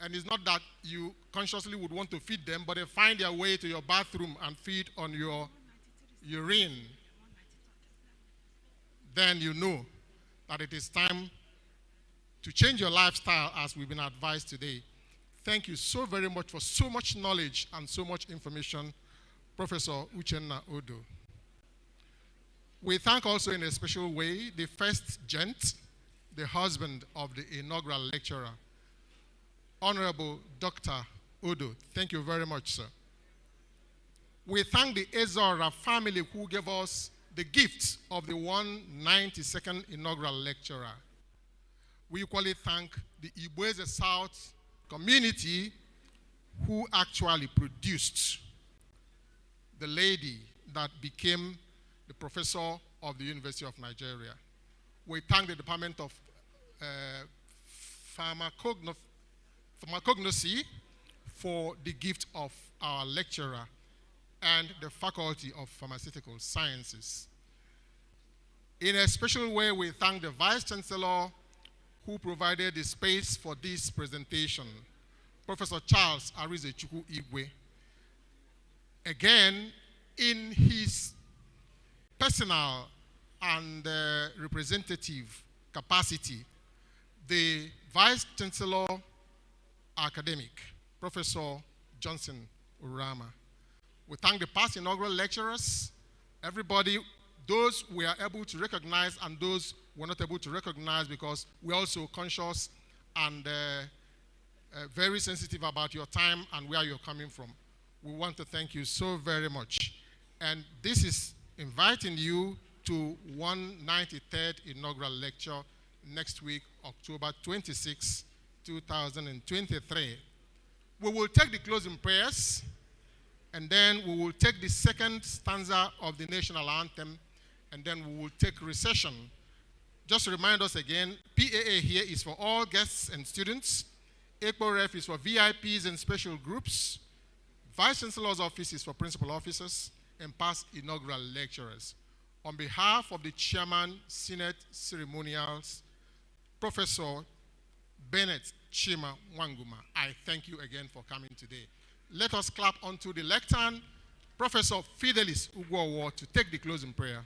and it's not that you consciously would want to feed them, but they find their way to your bathroom and feed on your urine, then you know that it is time to change your lifestyle as we've been advised today. Thank you so very much for so much knowledge and so much information, Professor UCHENNA Odo. We thank also in a special way the first gent, the husband of the inaugural lecturer, Honorable Dr. Odo. Thank you very much, sir. We thank the Ezora family who gave us the gift of the 192nd inaugural lecturer. We equally thank the Ibueze South community who actually produced the lady that became the professor of the University of Nigeria. We thank the Department of Pharmacognosy for the gift of our lecturer and the Faculty of Pharmaceutical Sciences. In a special way, we thank the Vice Chancellor who provided the space for this presentation, Professor Charles Arizechukwu Igwe. Again, in his personal and representative capacity, the Vice Chancellor Academic, Professor Johnson Urama. We thank the past inaugural lecturers, everybody, those we are able to recognize and those we're not able to recognize, because we're also conscious and very sensitive about your time and where you're coming from. We want to thank you so very much. And this is inviting you to 193rd inaugural lecture next week, October 26, 2023. We will take the closing prayers, and then we will take the second stanza of the national anthem, and then we will take recession. Just to remind us again, PAA here is for all guests and students. PROF is for VIPs and special groups. Vice Chancellor's office is for principal officers and past inaugural lecturers. On behalf of the Chairman, Senate Ceremonials, Professor Bennett Chima Wanguma, I thank you again for coming today. Let us clap onto the lectern, Professor Fidelis Ugwowo, to take the closing prayer.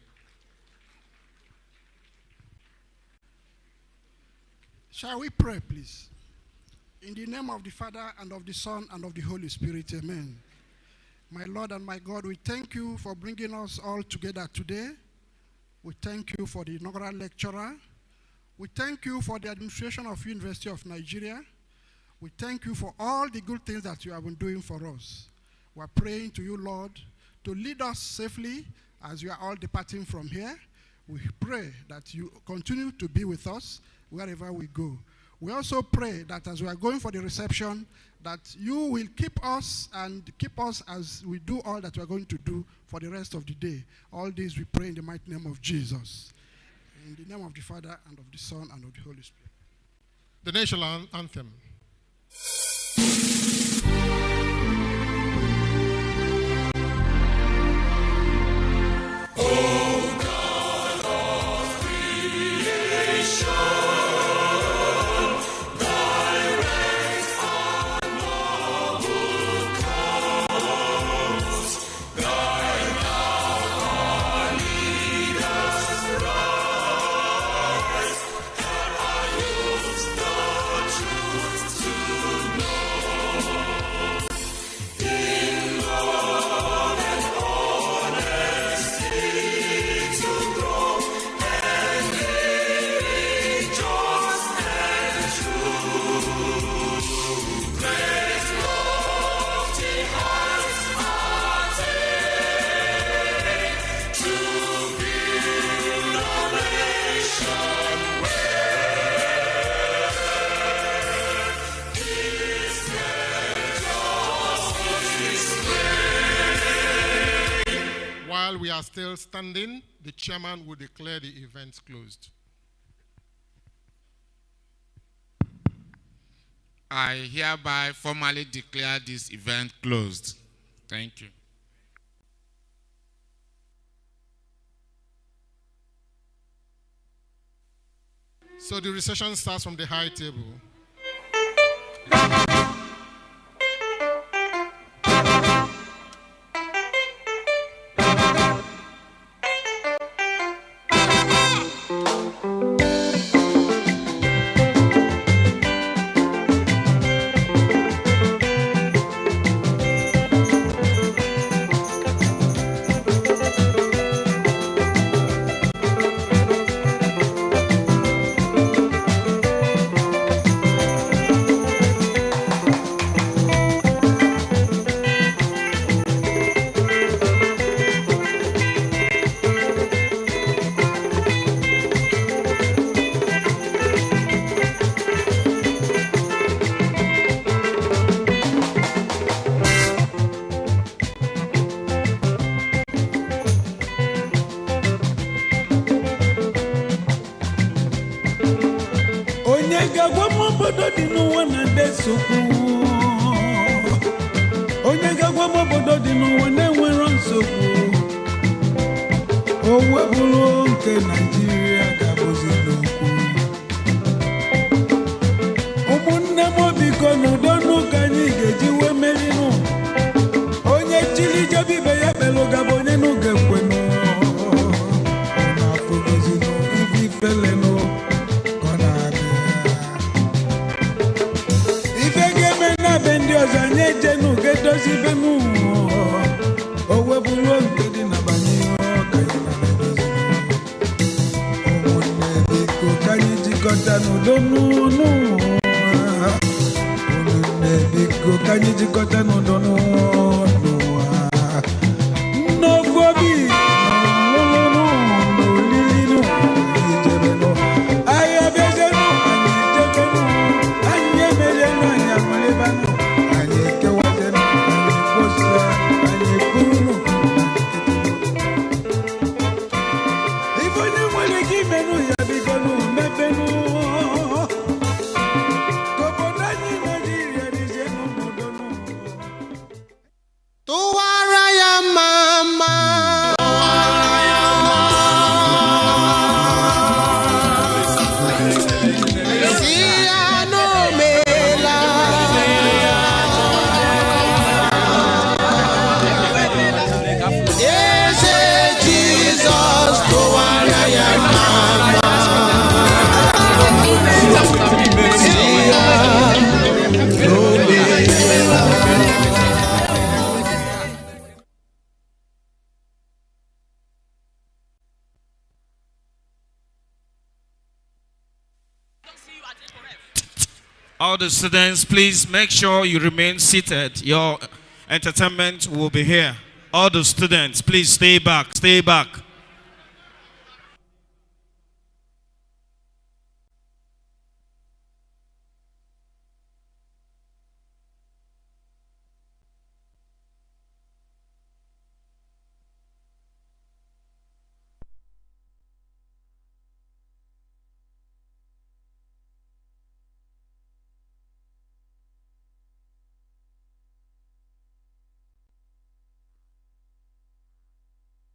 Shall we pray, please? In the name of the Father, and of the Son, and of the Holy Spirit, amen. My Lord and my God, we thank you for bringing us all together today. We thank you for the inaugural lecturer. We thank you for the administration of University of Nigeria. We thank you for all the good things that you have been doing for us. We are praying to you, Lord, to lead us safely as we are all departing from here. We pray that you continue to be with us wherever we go. We also pray that as we are going for the reception, that you will keep us and keep us as we do all that we are going to do for the rest of the day. All this we pray in the mighty name of Jesus. In the name of the Father, and of the Son, and of the Holy Spirit. The national anthem. While we are still standing, the chairman will declare the event closed. I hereby formally declare this event closed. Thank you. So the recession starts from the high table. Ifege mena bendi ozanye jenu gedo na-edozi benu owebulu nke dị na banye ka anyị na-edozi ụmụnne biko ka anyị jikọta n'udo n'ụnụ ụmụnne biko ka anyị jikọta n'udo n'ụwa n'ofu obi n'ọlụlụ n'olili anyị jebenu anyị abịazienu anyị jebenu anyị emerienu anyị amalịbanụ anyị ekewazienu anyị kposa anyị ekwurunu ife onye nwere ike imenu ya bigonu mepenu ka obodo anyị Naijiria dizienu n'udonu. Tụwara ya mama. Si ya n'omela. Eze Jizọs tụwara ya mama. Si ya n'omela. All the students, please make sure you remain seated. Your entertainment will be here. All the students, please stay back, stay back.